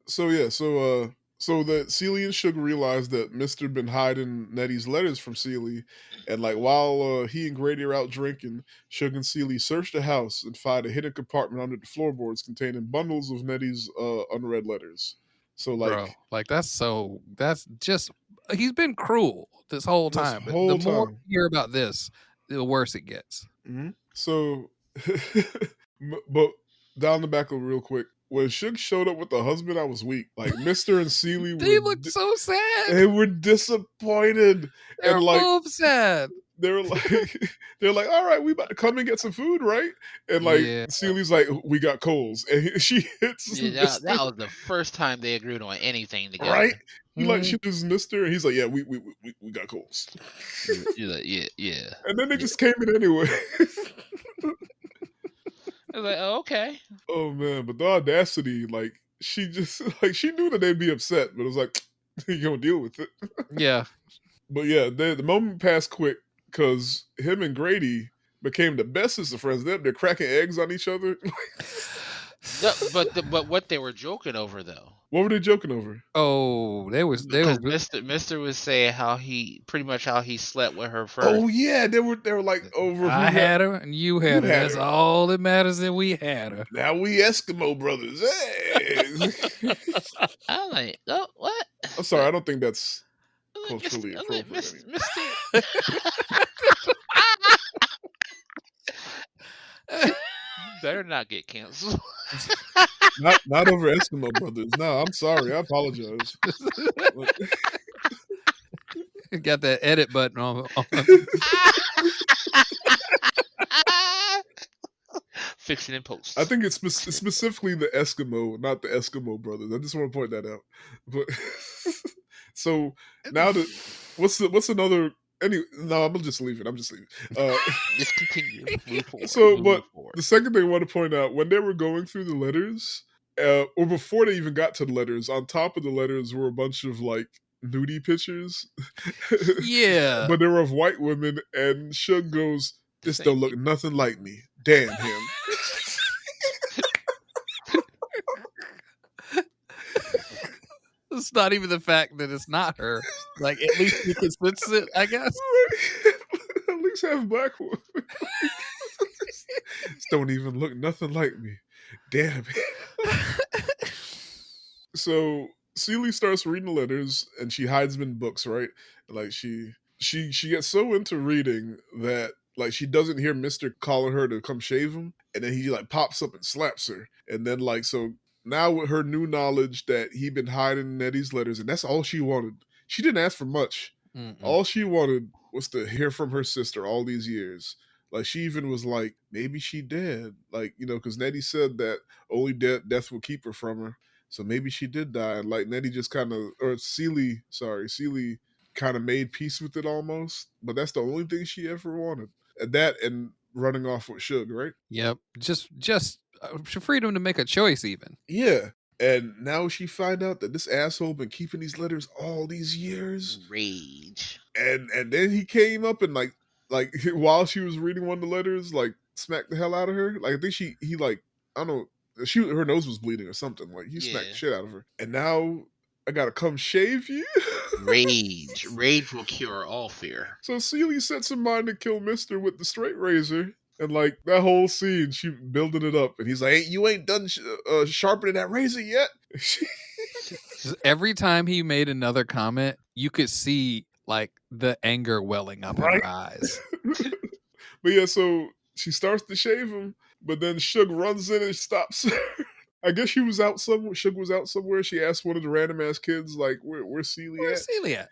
So that Celie and Suge realized that Mr. been hiding Nettie's letters from Celie, and like while he and Grady are out drinking, Suge and Celie search the house and find a hidden compartment under the floorboards containing bundles of Nettie's unread letters. So like, bro, like that's just, he's been cruel this whole time. The more you hear about this, the worse it gets. Mm-hmm. So, but down the back real quick. When Suge showed up with the husband, I was weak. Like Mr. and Celie they looked so sad. They were disappointed. They're like, both sad. They're like, all right, we about to come and get some food, right? And like Celie's like, we got coals, and she hits. Yeah, that was the first time they agreed on anything together, right? He like she was Mr. and he's like, yeah, we got coals. You're like, yeah. And then they just came in anyway. I was like, oh, okay. Oh man, but the audacity, like she just like she knew that they'd be upset, but it was like, you gonna deal with it. Yeah. But yeah, the moment passed quick because him and Grady became the bestest of friends. They're cracking eggs on each other. But what they were joking over though. What were they joking over? Oh, they were Because Mister was saying how he slept with her first. Oh yeah, they were like over I who had her and you had her. had That's her. all that matters, that we had her. Now we Eskimo brothers. Hey. I'm like, oh, what? I'm sorry, I don't think that's I'm like, culturally I'm like, appropriate. Mister. Better not get canceled. Not over Eskimo brothers. No, I'm sorry. I apologize. Got that edit button on. Fix it in post. I think it's specifically the Eskimo, not the Eskimo brothers. I just want to point that out. But so now what's another? No, I'm just leaving. I'm just leaving. Just continue. Move forward. So, Move but forward. the second thing I want to point out, when they were going through the letters, or before they even got to the letters, on top of the letters were a bunch of like nudie pictures. Yeah. But they were of white women, and Suge goes, "This don't look nothing like me. Damn him." It's not even the fact that it's not her. Like, at least you can sense it, I guess. At least have black women. This don't even look nothing like me. Damn it. So Celie starts reading the letters, and she hides them in books, right? Like she gets so into reading that like she doesn't hear Mister calling her to come shave him, and then he like pops up and slaps her, and then like so now with her new knowledge that he'd been hiding Nettie's letters, and that's all she wanted. She didn't ask for much. All she wanted was to hear from her sister all these years. Like she even was like, maybe she dead. Like, you know, because Nettie said that only death will keep her from her. So maybe she did die. And like Nettie just kind of, or Celie kind of made peace with it almost. But that's the only thing she ever wanted. And that and running off with Suge, right? Yep. Just freedom to make a choice even. Yeah. And now she find out that this asshole been keeping these letters all these years. Rage. And then he came up and like while she was reading one of the letters, like smacked the hell out of her. Like I think he like, I don't know, her nose was bleeding or something. Like he smacked the shit out of her. And now I gotta come shave you. Rage will cure all fear. So Celie sets her mind to kill Mister with the straight razor. And like that whole scene, she building it up, and he's like, "Hey, you ain't done sharpening that razor yet." Every time he made another comment, you could see like the anger welling up in her eyes. But yeah, so she starts to shave him, but then Suge runs in and stops her. I guess she was out somewhere. Suge was out somewhere. She asked one of the random ass kids, like, "Where's Celie at?" Where's Celie at?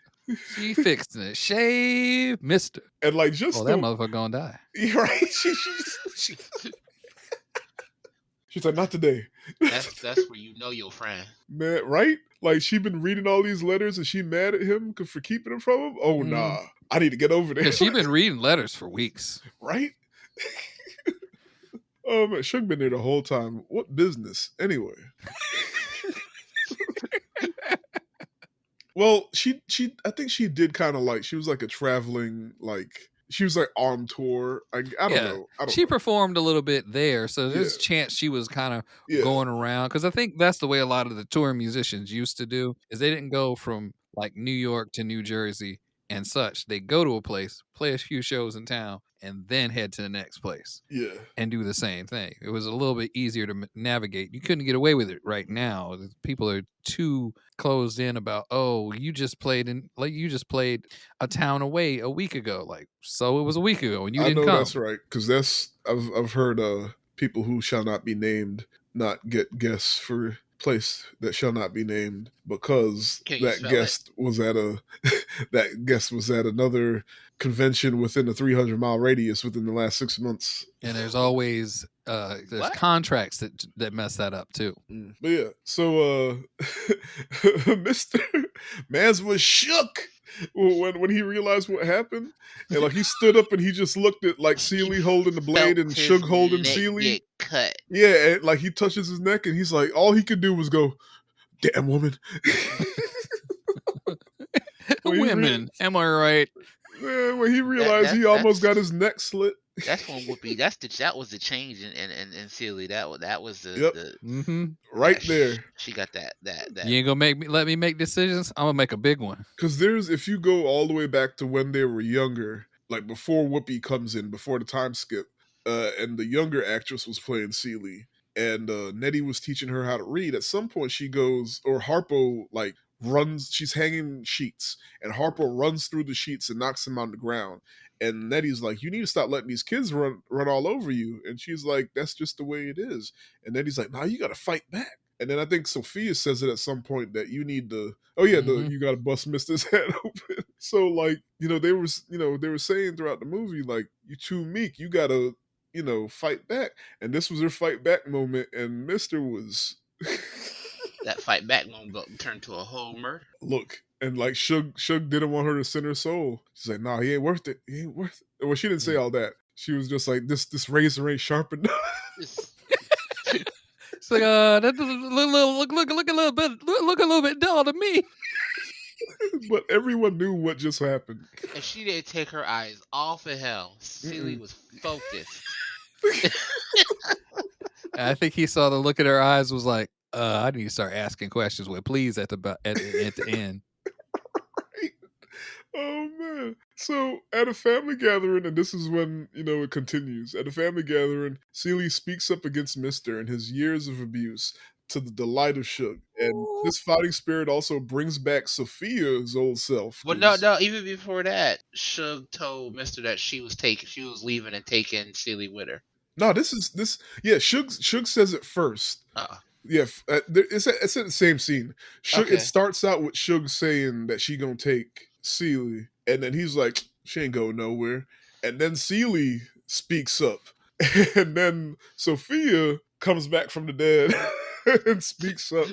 She fixing it. Shave Mister. And like just that motherfucker gonna die. Right? She's like, "Not today." That's where you know your friend. Man, right? Like she been reading all these letters and she mad at him for keeping them from him. Oh nah, I need to get over there. Because she been reading letters for weeks, right? Oh man, Suge been there the whole time. What business, anyway? Well, she I think she did kind of like, she was like a traveling, like she was like on tour. I don't know. She performed a little bit there, so there's a chance she was kind of going around. Because I think that's the way a lot of the touring musicians used to do, is they didn't go from like New York to New Jersey and such. They go to a place, play a few shows in town, and then head to the next place. Yeah. And do the same thing. It was a little bit easier to navigate. You couldn't get away with it right now. People are too closed in about, oh, you just played a town away a week ago. Like, so it was a week ago and you didn't come. That's right. Because I've heard people who shall not be named not get guests for place that shall not be named because that guest was at another convention within a 300-mile radius within the last 6 months. And there's always contracts that mess that up too. But yeah, so Mr. Mans was shook when he realized what happened, and like he stood up and he just looked at like Celie holding the blade and Suge holding Celie. Cut. Yeah, and like he touches his neck and he's like, all he could do was go, "Damn woman." Women, am I right? Man, when he realized he almost got his neck slit, That's when Whoopi. That was the change in Sealy. That was Yep, the Mm-hmm. right yeah. there. She got that. You ain't gonna let me make decisions. I'm gonna make a big one. Because there's, if you go all the way back to when they were younger, like before Whoopi comes in, before the time skip, and the younger actress was playing Celie, and Nettie was teaching her how to read. At some point, she goes, or Harpo like runs. She's hanging sheets, and Harpo runs through the sheets and knocks them on the ground. And Nettie's like, "You need to stop letting these kids run all over you." And she's like, "That's just the way it is." And Nettie's like, "Nah, you got to fight back." And then I think Sophia says it at some point that you need to, oh yeah, Mm-hmm. you got to bust Mister's head open. So like, they were saying throughout the movie like, you too meek, you got to, fight back. And this was her fight back moment, and Mister was That fight back gonna turn to a whole murder. look. And like Shug didn't want her to send her soul. She's like, "Nah, he ain't worth it. He ain't worth it." Well, she didn't say all that. She was just like, "This razor ain't sharp enough." It's like that look a little bit dull to me. But everyone knew what just happened. And she didn't take her eyes off of him. Celie was focused. I think he saw the look in her eyes, was like, I need to start asking questions with please at the end. Oh man. So at a family gathering, and this is when, it continues. At a family gathering, Celie speaks up against Mister and his years of abuse to the delight of Shug. And this fighting spirit also brings back Sophia's old self. But no, even before that, Shug told Mister that she was leaving and taking Celie with her. No, yeah, Shug says it first. Yeah, it's at the same scene. Shug, Okay. It starts out with Shug saying that she gonna take Celie, and then he's like, "She ain't going nowhere." And then Celie speaks up, and then Sophia comes back from the dead and speaks up,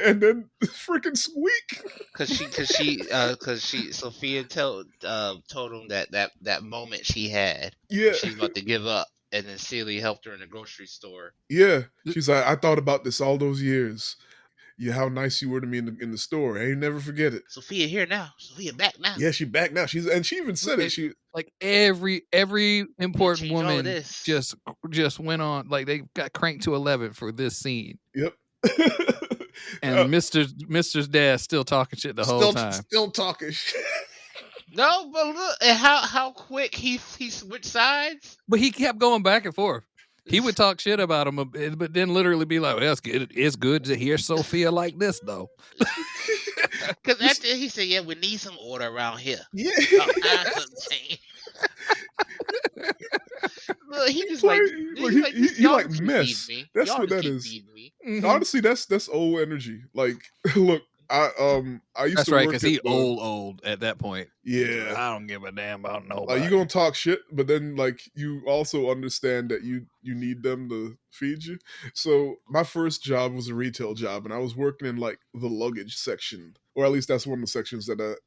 and then freaking Squeak, Because Sophia told him that moment she had, yeah, she's about to give up, and then Celie helped her in the grocery store. yeah. She's like, "I thought about this all those years. Yeah, how nice you were to me in the store. I ain't never forget it." Sophia here now. Sophia back now. Yeah, she back now. She even said it. She like every important woman this. just went on, like they got cranked to 11 for this scene. Yep. And Mister's dad still talking shit the whole time. Still talking shit. No, but look at how quick he switched sides. But he kept going back and forth. He would talk shit about him, but then literally be like, well, it's good to hear Sophia like this, though. Because after he said, yeah, we need some order around here. Yeah. Look, he just he like mess. That's y'all what that is. Honestly, that's old energy. Like, look, I used that's to right, work because he old at that point. Yeah, I don't give a damn about nobody. Like, you gonna talk shit, but then like you also understand that you need them to feed you. So my first job was a retail job, and I was working in like the luggage section, or at least that's one of the sections that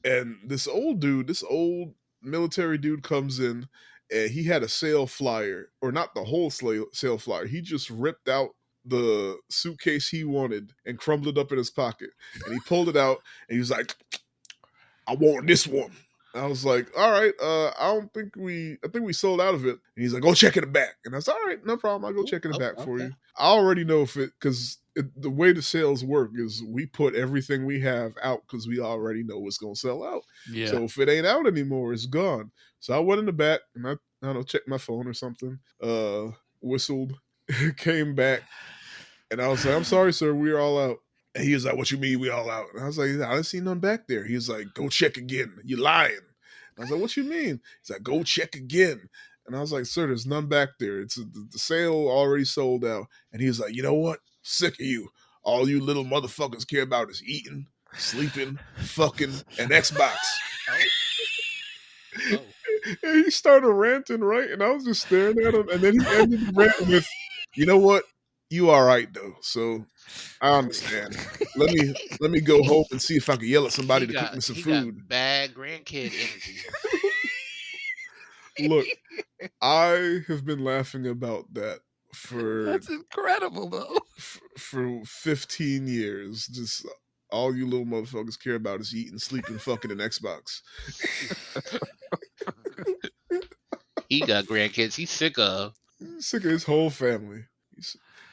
And this old military dude comes in, and he had a sale flyer, or not the whole sale flyer. He just ripped out the suitcase he wanted and crumbled it up in his pocket, and he pulled it out, and he was like, "I want this one." I was like, "All right, I think we sold out of it." And he's like, "Go check in the back." And I was, "All right, no problem. I'll go check in the back for you." I already know because the way the sales work is we put everything we have out because we already know it's gonna sell out. Yeah. So if it ain't out anymore, it's gone. So I went in the back and I don't know, checked my phone or something, whistled, came back, and I was like, "I'm sorry, sir, we're all out." And he was like, "What you mean we all out?" And I was like, "I didn't see none back there." He was like, "Go check again. You lying." And I was like, "What you mean?" He's like, "Go check again." And I was like, "Sir, there's none back there. It's the sale already sold out." And he was like, "You know what? Sick of you. All you little motherfuckers care about is eating, sleeping, fucking, and Xbox." Oh. And he started ranting, right? And I was just staring at him. And then he ended the rant with, "You know what? You all right though. So I understand. Let me go home and see if I can yell at somebody to cook me some food." Got bad grandkid energy. Look, I have been laughing about that for that's incredible though. For 15 years. Just all you little motherfuckers care about is eating, sleeping, fucking, and Xbox. He got grandkids. He's sick of. He's sick of his whole family.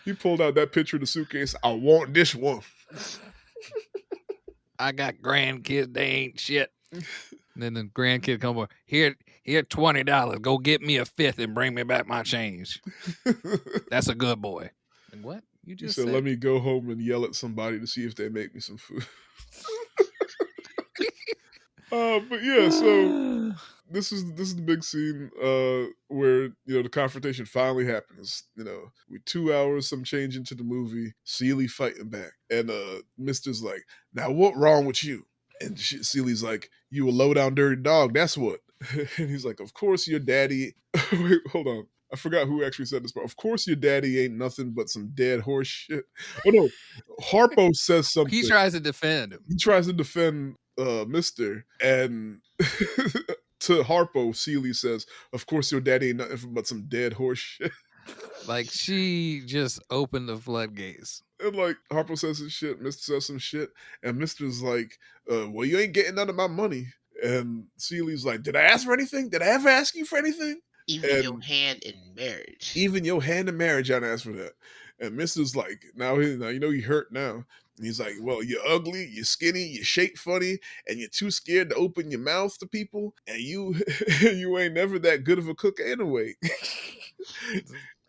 He pulled out that picture of the suitcase. I want this one. I got grandkids. They ain't shit. And then the grandkid come over. Here, $20. Go get me a fifth and bring me back my change. That's a good boy. And what? You He just said, said? let me go home and yell at somebody to see if they make me some food. But yeah, so this is the big scene where the confrontation finally happens. We 2 hours some change into the movie, Celie fighting back, and Mister's like, now what wrong with you? And Celie's like, you a low down dirty dog, that's what. And he's like, of course your daddy. Wait, hold on, I forgot who actually said this, but of course your daddy ain't nothing but some dead horse shit. Oh no, Harpo says something. He tries to defend him. He tries to defend Mister, and to Harpo, Celie says, of course your daddy ain't nothing but some dead horse shit. Like, she just opened the floodgates. And like Harpo says some shit, Mister says some shit, and Mister's like, well, you ain't getting none of my money. And Celie's like, did I ask for anything? Did I ever ask you for anything? Even your hand in marriage. Even your hand in marriage, I didn't ask for that. And Mister's like, now he hurt now. And he's like, well, you're ugly, you're skinny, you shape funny, and you're too scared to open your mouth to people, and you ain't never that good of a cook anyway.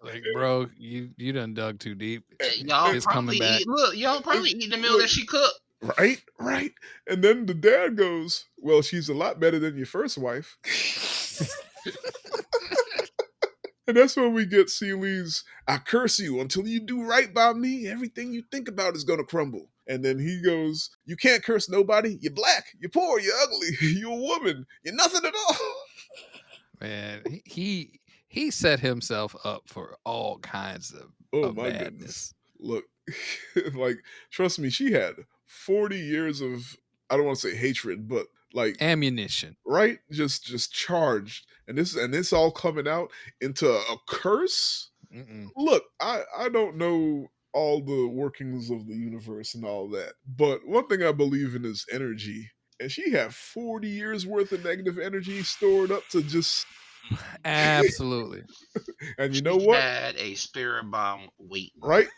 Like, bro, you done dug too deep. Y'all It's probably coming back. y'all probably eat the meal that she cooked. Right. And then the dad goes, well, she's a lot better than your first wife. And that's when we get Celie's, I curse you until you do right by me. Everything you think about is going to crumble. And then he goes, you can't curse nobody. You're black. You're poor. You're ugly. You're a woman. You're nothing at all. Man, he set himself up for all kinds of my badness. Goodness. Look, like, trust me, she had 40 years of, I don't want to say hatred, but like ammunition, right? Just charged, and this all coming out into a curse. Look, I don't know all the workings of the universe and all that, but one thing I believe in is energy, and she had 40 years worth of negative energy stored up to just absolutely. And you know what? Had a spirit bomb waiting, right?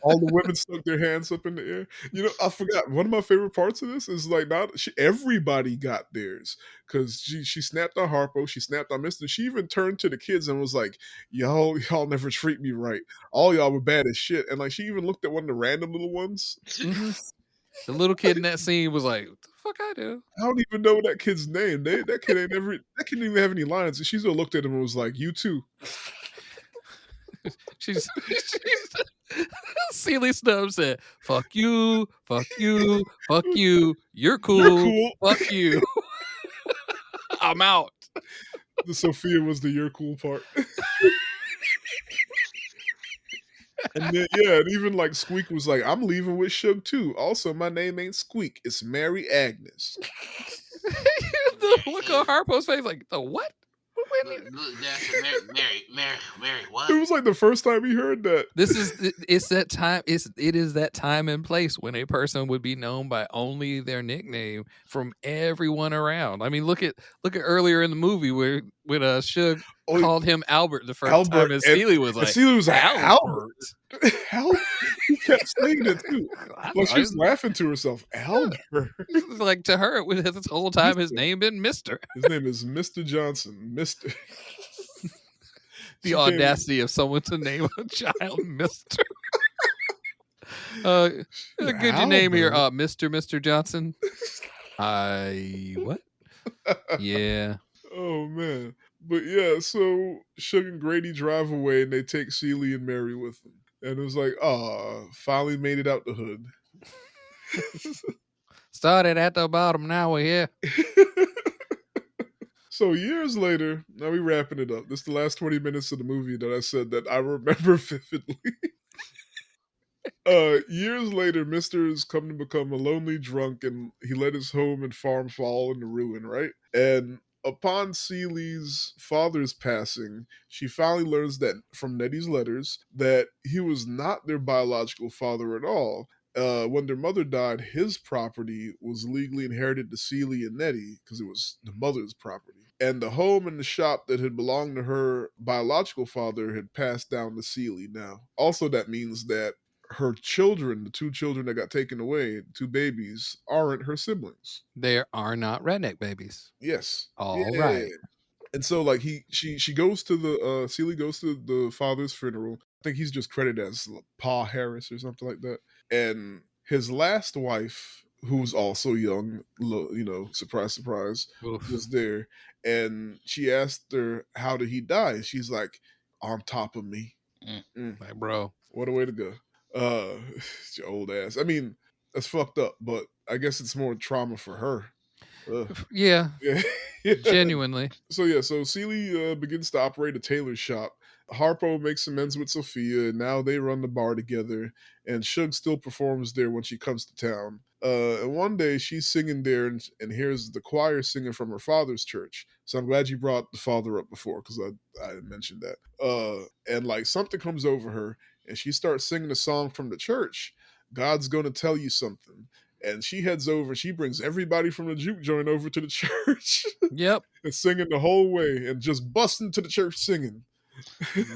All the women stuck their hands up in the air. I forgot. One of my favorite parts of this is like everybody got theirs, because she snapped on Harpo, she snapped on Mister. She even turned to the kids and was like, "Y'all never treat me right. All y'all were bad as shit." And like she even looked at one of the random little ones. The little kid in that scene was like, "What the fuck I do?" I don't even know that kid's name. That kid didn't even have any lines. And she still looked at him and was like, "You too." she's Celie Stubbs said, fuck you, fuck you, fuck you, you're cool. Fuck you. I'm out. The Sophia was the "you're cool" part. And then, and even like Squeak was like, I'm leaving with Suge too. Also, my name ain't Squeak, it's Mary Agnes. The look on Harpo's face, like, the what? Mary, what? It was like the first time he heard that. It's that time. It is that time and place when a person would be known by only their nickname from everyone around. I mean, look at earlier in the movie where when Suge called him Albert the first time, and Celie was like, Albert. Albert. He kept saying it too. Like she was laughing to herself. Albert. Like to her, this whole time his name been Mister. His name is Mr. Johnson. Mister. The audacity of someone to name a child Mister. Good your name here, Mr. Johnson. What? Yeah. Oh man. But yeah, so Suge and Grady drive away and they take Celie and Mary with them. And it was like, finally made it out the hood. Started at the bottom, now we're here. So years later, now we're wrapping it up. This is the last 20 minutes of the movie that I said that I remember vividly. Years later, Mister has come to become a lonely drunk, and he let his home and farm fall into ruin, right? And upon Celie's father's passing, she finally learns that from Nettie's letters that he was not their biological father at all. When their mother died, his property was legally inherited to Celie and Nettie because it was the mother's property. and the home and the shop that had belonged to her biological father had passed down to Celie now. Also, that means that her children, the two children that got taken away, two babies, aren't her siblings. They are not redneck babies. Yes. All Yeah. right. And so like she goes to the Celie goes to the father's funeral. I think he's just credited as Pa Harris or something like that. And his last wife, who's also young, surprise, surprise, Oof. was there. And she asked her, how did he die? She's like, on top of me. Mm, Like, bro. what a way to go. Your old ass. I mean, that's fucked up, but I guess it's more trauma for her. Ugh. Yeah. Yeah. Genuinely. So Celie begins to operate a tailor shop. Harpo makes amends with Sophia, and now they run the bar together. And Suge still performs there when she comes to town. And one day she's singing there and hears the choir singing from her father's church. So I'm glad you brought the father up before because I mentioned that. And like something comes over her and she starts singing a song from the church. God's gonna tell you something. And she heads over, she brings everybody from the juke joint over to the church. Yep. And singing the whole way and just busting to the church singing.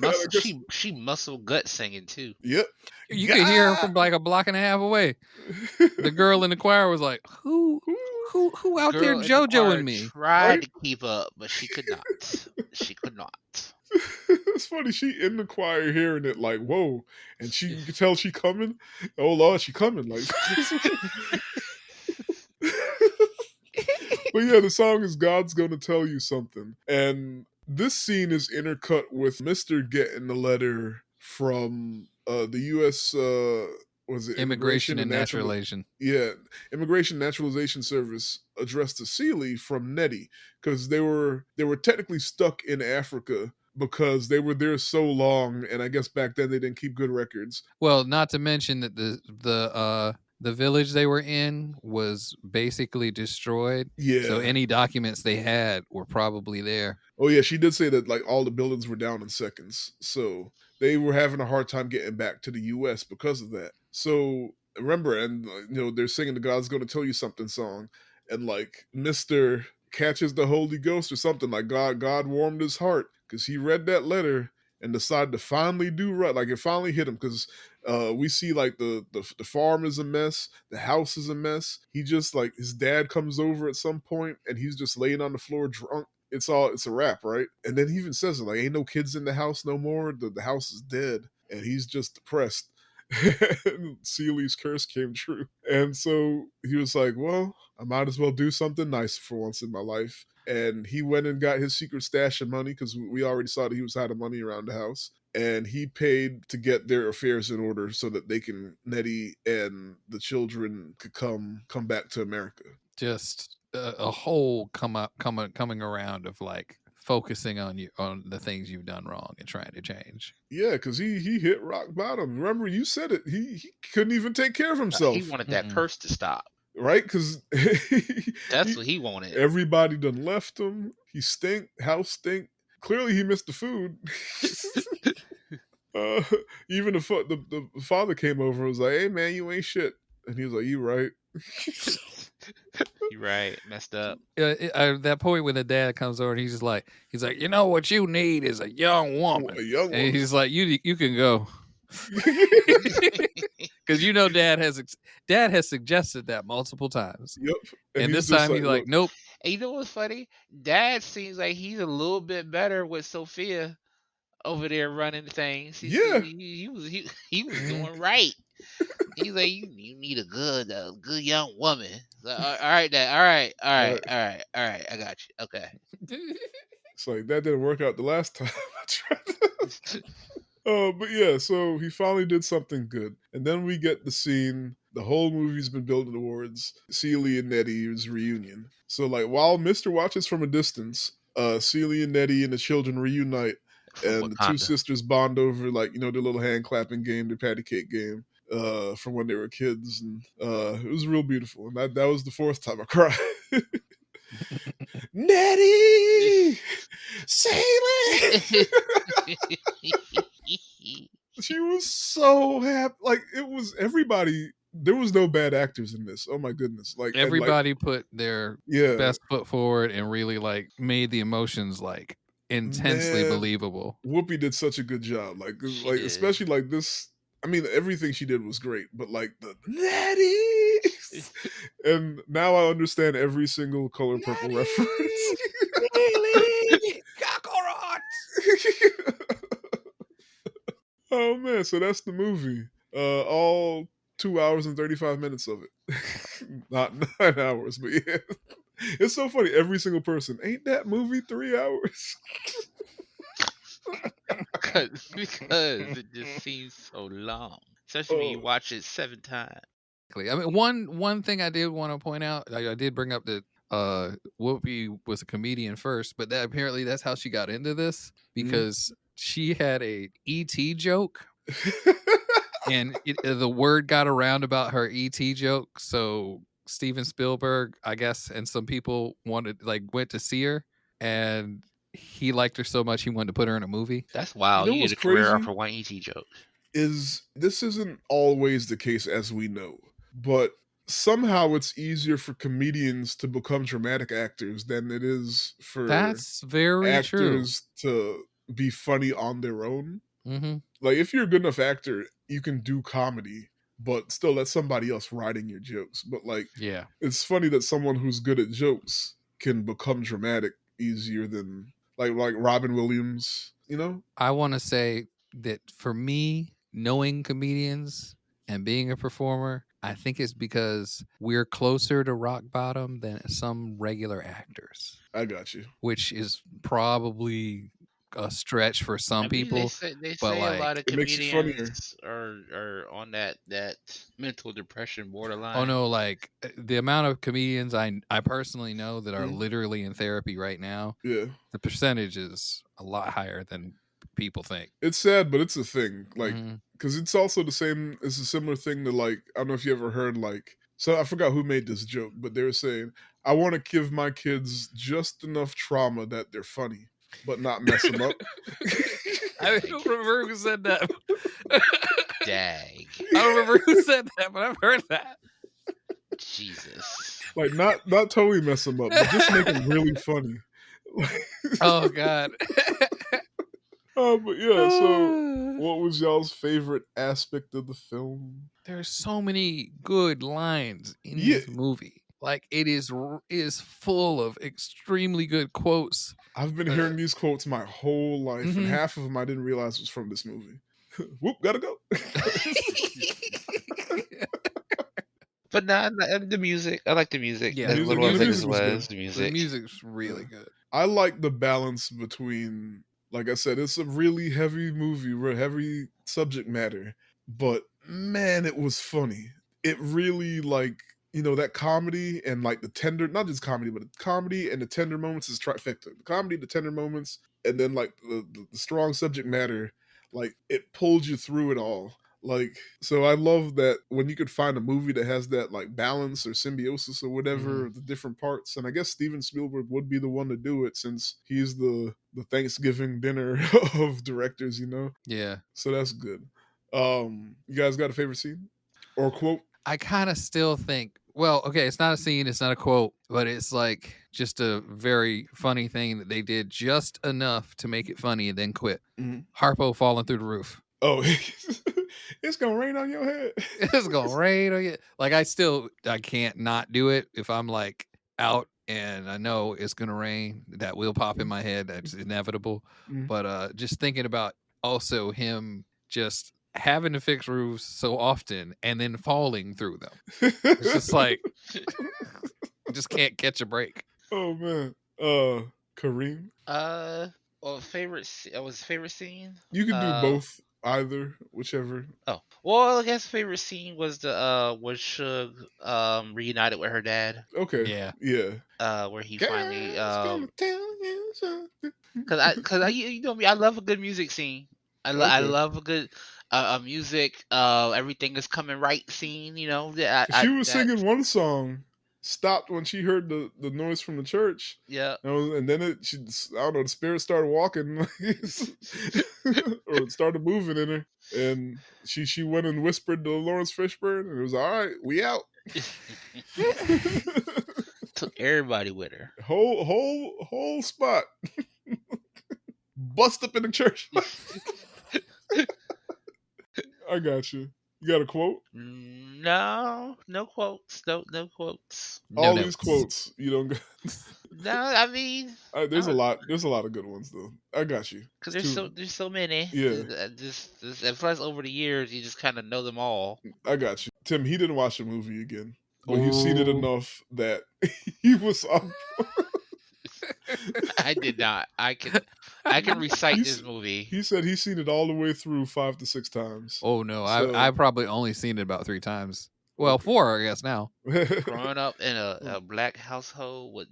Muscle, she muscle gut singing too. Yep. You could hear her from like a block and a half away. The girl in the choir was like, who out there Girl in the choir JoJoing me? tried Right? to keep up, but she could not. She could not. It's funny. She in the choir hearing it like, whoa. And you can tell she coming. Oh, Lord, she coming. Like, but yeah, the song is God's Gonna Tell You Something. And this scene is intercut with Mr. getting the letter from the U.S. Was it Immigration and Naturalization. Yeah, Immigration Naturalization Service addressed to Celie from Nettie because they were technically stuck in Africa because they were there so long, and I guess back then they didn't keep good records. Well, not to mention that the village they were in was basically destroyed. Yeah. So any documents they had were probably there. Oh yeah, she did say that like all the buildings were down in seconds. So they were having a hard time getting back to the US because of that. So remember, and they're singing the God's Gonna Tell You Something song, and like Mr. catches the Holy Ghost or something, like God warmed his heart because he read that letter and decided to finally do right. Like it finally hit him because we see like the farm is a mess, the house is a mess. He just like his dad comes over at some point and he's just laying on the floor drunk. It's a wrap, right? And then he even says it like, ain't no kids in the house no more. The house is dead, and he's just depressed. Celie's curse came true, and so he was like, well, I might as well do something nice for once in my life. And he went and got his secret stash of money because we already saw that he was hiding money around the house. And he paid to get their affairs in order so that Nettie and the children could come back to America. Just a whole coming around of like focusing on the things you've done wrong and trying to change. Yeah, because he hit rock bottom. Remember, you said it. He couldn't even take care of himself. He wanted that curse to stop. Right? Because that's what he wanted. Everybody done left him. He stink. House stink. Clearly, he missed the food. Even the father came over and was like, hey, man, you ain't shit. And he was like, you right. You're right. Messed up. That point when the dad comes over and he's like, you know what you need is a young woman. And he's like, you can go. Because dad has suggested that multiple times. Yep. And this time he's like, nope. And you know what's funny? Dad seems like he's a little bit better with Sophia over there running things. He was doing right. He's like, you need a good young woman. So, all right, Dad. All right. I got you. Okay. It's like that didn't work out the last time I tried. But yeah, so he finally did something good. And then we get the scene the whole movie's been building towards Celie and Nettie's reunion. So like while Mr. watches from a distance, Celie and Nettie and the children reunite and the two sisters bond over like, their little hand clapping game, their patty cake game from when they were kids. And it was real beautiful. And that was the fourth time I cried. Nettie! Celie! She was so happy. Like, it was everybody there was no bad actors in this. Oh my goodness! Like and like Everybody put their yeah, best foot forward and really like made the emotions like intensely man, believable. Whoopi did such a good job. She Like did. especially like this. I mean, everything she did was great, but like the Natty, and now I understand every single Color Purple reference. Oh man, so that's the movie. All 2 hours and 35 minutes of it, not 9 hours, but yeah, it's so funny. Every single person, ain't that movie 3 hours? Because it just seems so long, especially when you Oh, watch it 7 times. I mean, one thing I did want to point out, I did bring up that Whoopi was a comedian first, but that apparently that's how she got into this because she had a ET joke, and the word got around about her ET joke. So Steven Spielberg, I guess, and some people went to see her, and he liked her so much he wanted to put her in a movie. That's you wild. know You get what's a career off crazy of one ET joke. is this isn't always the case as we know, but somehow it's easier for comedians to become dramatic actors than it is for That's very true. actors to be funny on their own. Mm-hmm. Like if you're a good enough actor, you can do comedy, but still let somebody else writing your jokes. But like Yeah. it's funny that someone who's good at jokes can become dramatic easier than like Robin Williams, you know? I want to say that for me, knowing comedians and being a performer, I think it's because we're closer to rock bottom than some regular actors, I got you. which is probably a stretch for I some mean, they people. say they But say a lot like, of It makes it funnier. comedians are on that mental depression oh borderline. no, like the amount of comedians I personally know that are Mhm. literally in therapy right now, Yeah. the percentage is a lot higher than people think. It's sad, but it's a thing. Like, Mhm. because it's also the same. It's a similar thing to like I don't know if you ever heard like. So I forgot who made this joke, but they were saying I want to give my kids just enough trauma that they're funny, but not mess them up. I don't remember who said that. Dag. I don't remember who said that, but I've heard that. Jesus. Like not totally mess them up, but just make them really funny. Oh God. But yeah. So, what was y'all's favorite aspect of the film? There's so many good lines in Yeah, this movie. Like it is full of extremely good quotes. I've been hearing these quotes my whole life, and Mhm. half of them I didn't realize was from this movie. Whoop, gotta go. But nah, the music. I like the music. Yeah, As the little as it music was was, good. the The music. music's really good. I like the balance between, like I said, it's a really heavy movie, heavy subject matter, but man, it was funny. It really like that comedy and like the tender, not just comedy, but the comedy and the tender moments is trifecta. The comedy, the tender moments, and then like the strong subject matter, like it pulls you through it all. Like, so I love that when you could find a movie that has that like balance or symbiosis or whatever, the different parts. And I guess Steven Spielberg would be the one to do it since he's the Thanksgiving dinner of directors, Yeah. So that's good. You guys got a favorite scene or quote? I kind of still think, well, okay, it's not a scene, it's not a quote, but it's like just a very funny thing that they did just enough to make it funny and then quit. Harpo falling through the roof. Oh, it's gonna rain on your head. It's gonna rain on you. Like I can't not do it if I'm like out and I know it's gonna rain. That will pop in my head. That's inevitable. But just thinking about also him just having to fix roofs so often and then falling through them. It's just like just can't catch a break. Oh man. Kareem? Well, favorite scene. You can do both, either, whichever. Oh, well, I guess favorite scene was was Suge reunited with her dad. Okay. Yeah. Where he finally Girls gonna tell you something. cause you know me, I love a good music scene. I Okay. love a good music. Everything is coming right scene. You know She was singing one song. stopped when she heard the noise from the church. Yeah. And then I don't know, the spirit started walking or it started moving in her. And she went and whispered to Lawrence Fishburne, and it was all right. We out. Took everybody with her. Whole spot. Bust up in the church. I got you. You got a quote? No quotes. No quotes. All these quotes you don't got. No, I mean, there's a lot. There's a lot of good ones though. I got you. Because there's so many. Yeah. Just and plus over the years you just kind of know them all. I got you. Tim, he didn't watch the movie again, but he's seen it enough that he was on. I did not. I can recite this movie. He said he's seen it all the way through 5 to 6 times. Oh no, I've probably only seen it about 3 times. Well, 4, I guess now. Growing up in a black household with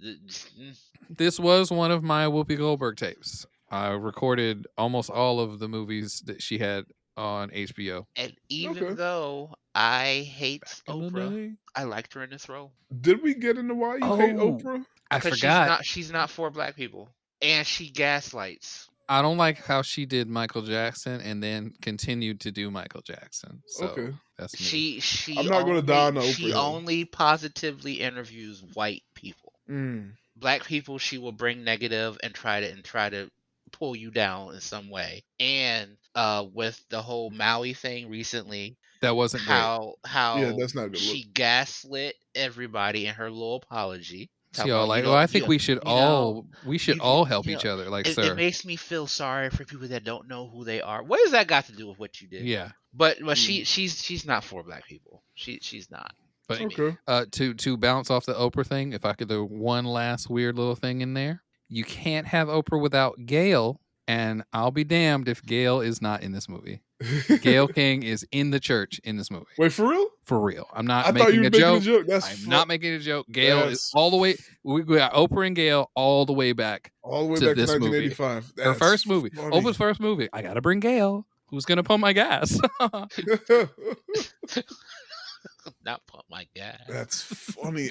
this was one of my Whoopi Goldberg tapes. I recorded almost all of the movies that she had on HBO. And even though I hate Oprah, I liked her in this role. Did we get into why you hate Oprah? I forgot. She's not for black people, and she gaslights. I don't like how she did Michael Jackson and then continued to do Michael Jackson. So that's me. I'm not going to die on Oprah. She only positively interviews white people. Black people, she will bring negative and try to pull you down in some way. And with the whole Maui thing recently, that wasn't how that's not good. She gaslit everybody in her little apology. I think we should all help each other. Like, sir, it makes me feel sorry for people that don't know who they are. What has that got to do with what you did? Yeah, but she's not for black people. She's not. But to bounce off the Oprah thing, if I could do one last weird little thing in there, you can't have Oprah without Gail, and I'll be damned if Gail is not in this movie. Gail King is in the church in this movie. Wait, for real? For real. I'm not making a joke. I'm not making a joke. Gail is all the way. We got Oprah and Gail all the way back. All the way back to 1985. Her first movie. Oprah's first movie. I got to bring Gail. Who's going to pump my gas? Not pump my gas. That's funny.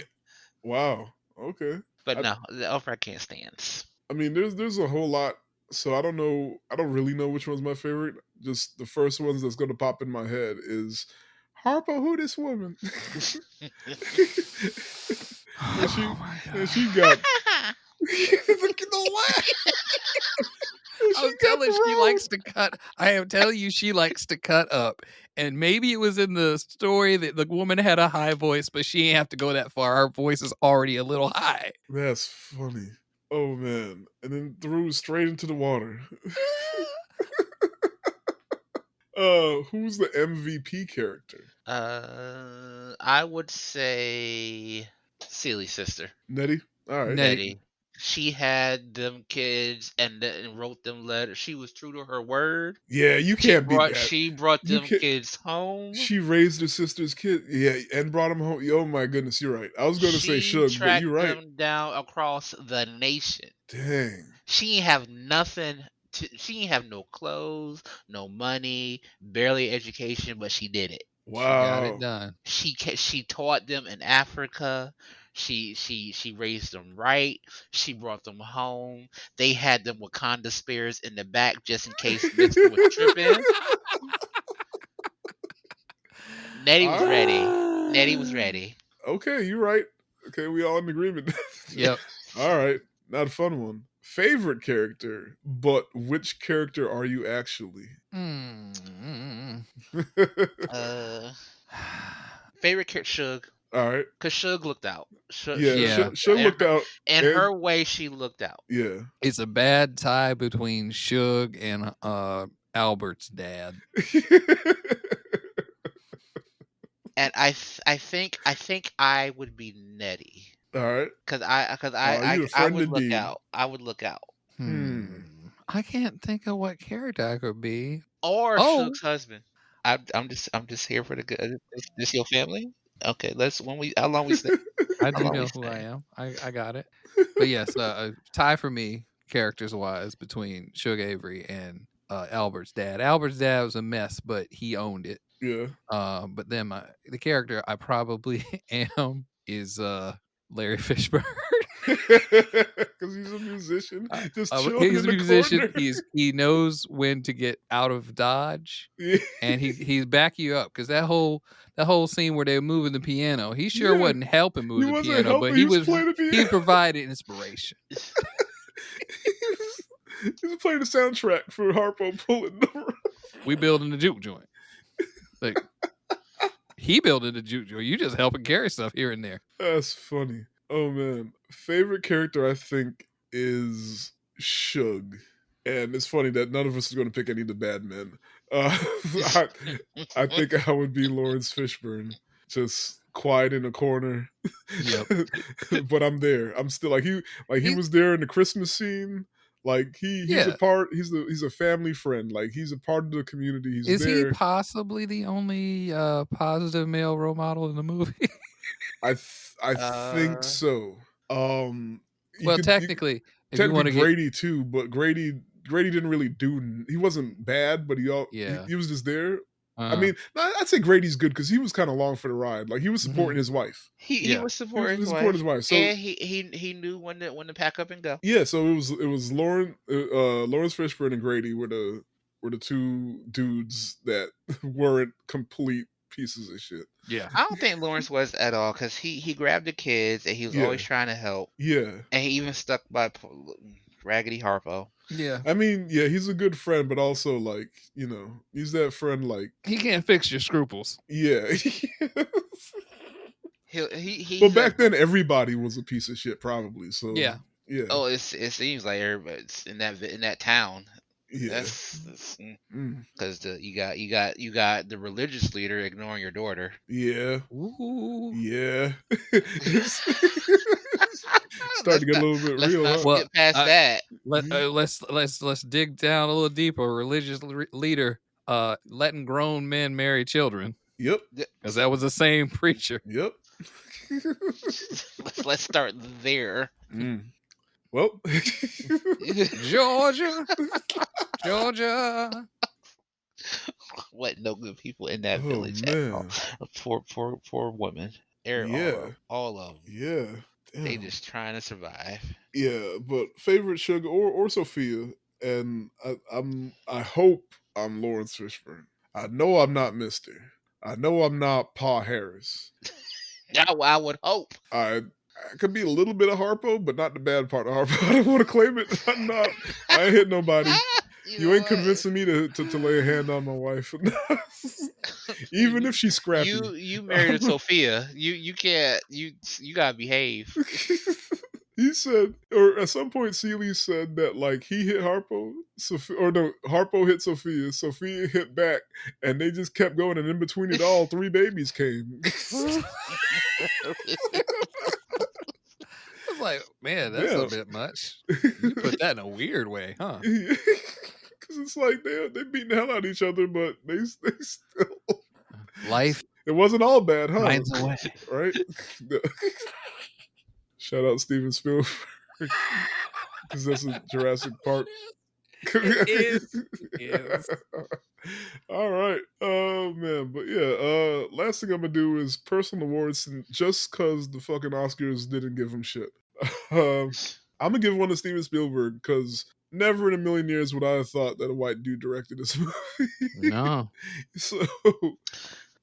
Wow. Okay. But no, the Oprah can't stand. I mean, there's a whole lot. So I don't know. I don't really know which one's my favorite. Just the first ones that's going to pop in my head is Harper, who this woman? and she got look at the laugh. I'm telling you, she likes to cut. I am telling you, she likes to cut up. And maybe it was in the story that the woman had a high voice, but she ain't have to go that far. Her voice is already a little high. That's funny. Oh man! And then threw straight into the water. Who's the MVP character? I would say Seeley's sister. Nettie? All right. Nettie. She had them kids and wrote them letters. She was true to her word. Yeah, you can't beat that. She brought them kids home. She raised her sister's kid. Yeah, and brought them home. Oh my goodness, you're right. I was going to say Suge, but you're right. She tracked them down across the nation. Dang. She didn't have nothing. She didn't have no clothes, no money, barely education, but she did it. Wow. She got it done. She taught them in Africa. She raised them right. She brought them home. They had them Wakanda spears in the back just in case Mister was tripping. Nettie was ready. Nettie was ready. Okay, you're right. Okay, we all in agreement. Yep. All right, not a fun one. Favorite character, but which character are you actually? Favorite character, Suge. All right. Because Suge looked out. Suge looked out. In her way, she looked out. Yeah. It's a bad tie between Suge and Albert's dad. And I think I would be Nettie. All right. Because I would look out. I would look out. I can't think of what character I could be. Or Suge's husband. I'm just here for the good. Is this your family? Okay, how long we stay? I do know who I am. I got it. But yes, a tie for me, characters wise, between Suge Avery and Albert's dad. Albert's dad was a mess, but he owned it. Yeah. But then the character I probably am is Larry Fishburne. Because he's a musician, just chilling He's in a the musician. corner. He knows when to get out of dodge, Yeah. and he's back you up because that whole scene where they were moving the piano, he sure Yeah. wasn't helping move He the wasn't piano, but helping, he was playing the piano. he provided inspiration. He was playing the soundtrack for Harpo pulling the rope. We building the juke joint. Like he building the juke joint. You just helping carry stuff here and there. That's funny. Oh man, favorite character I think is Suge, and it's funny that none of us is going to pick any of the bad men. I think I would be Lawrence Fishburne, just quiet in a corner. Yep. But I'm there. I'm still he was there in the Christmas scene. Like he's a part. He's a family friend. Like he's a part of the community. He's Is there. he possibly the only positive male role model in the movie? I think so. Well, technically, if you want to Grady too, but Grady didn't really do. He wasn't bad, but he was just there. I mean, I'd say Grady's good because he was kind of along for the ride. Like he was supporting his wife. He was supporting his wife. So and he knew when to pack up and go. Yeah, so it was Lawrence Fishburne and Grady were the two dudes that weren't complete pieces of shit. Yeah, I don't think Lawrence was at all because he grabbed the kids and he was always trying to help. Yeah, and he even stuck by Raggedy Harpo. Yeah, I mean, yeah, he's a good friend, but also like he's that friend like he can't fix your scruples. Yeah. Well, back then everybody was a piece of shit, probably. So yeah. Oh, it seems like everybody's in that town. Yeah, that's because you got the religious leader ignoring your daughter. Yeah. Ooh. Yeah. Starting to get a little bit real. Let's not get past that. Let's dig down a little deeper. Religious leader letting grown men marry children. Yep. Because that was the same preacher. Yep. Let's start there. Well, Georgia. What no good people in that village at all. For women. All of them. Yeah. Damn. They just trying to survive. Yeah, but favorite Sugar or Sophia, and I hope I'm Lawrence Fishburne. I know I'm not Mister. I know I'm not Pa Harris. I would hope. I could be a little bit of Harpo, but not the bad part of Harpo. I don't want to claim it. I'm not. I ain't hit nobody. You ain't convincing me to lay a hand on my wife. Even if she's scrappy. You married Sophia. You can't. You gotta behave. He said, or at some point, Seeley said that like he hit Harpo, Harpo hit Sophia, Sophia hit back, and they just kept going, and in between it all, 3 babies came. I was like, man, that's a bit much. You put that in a weird way, huh? Because it's like they beating the hell out of each other, but they still life. It wasn't all bad, huh? Finds a way, right? Shout out Steven Spielberg because that's a Jurassic Park. It is. All right. Oh man, but yeah. Last thing I'm gonna do is personal awards, and just because the fucking Oscars didn't give him shit, I'm gonna give one to Steven Spielberg because never in a million years would I have thought that a white dude directed this movie. No. So.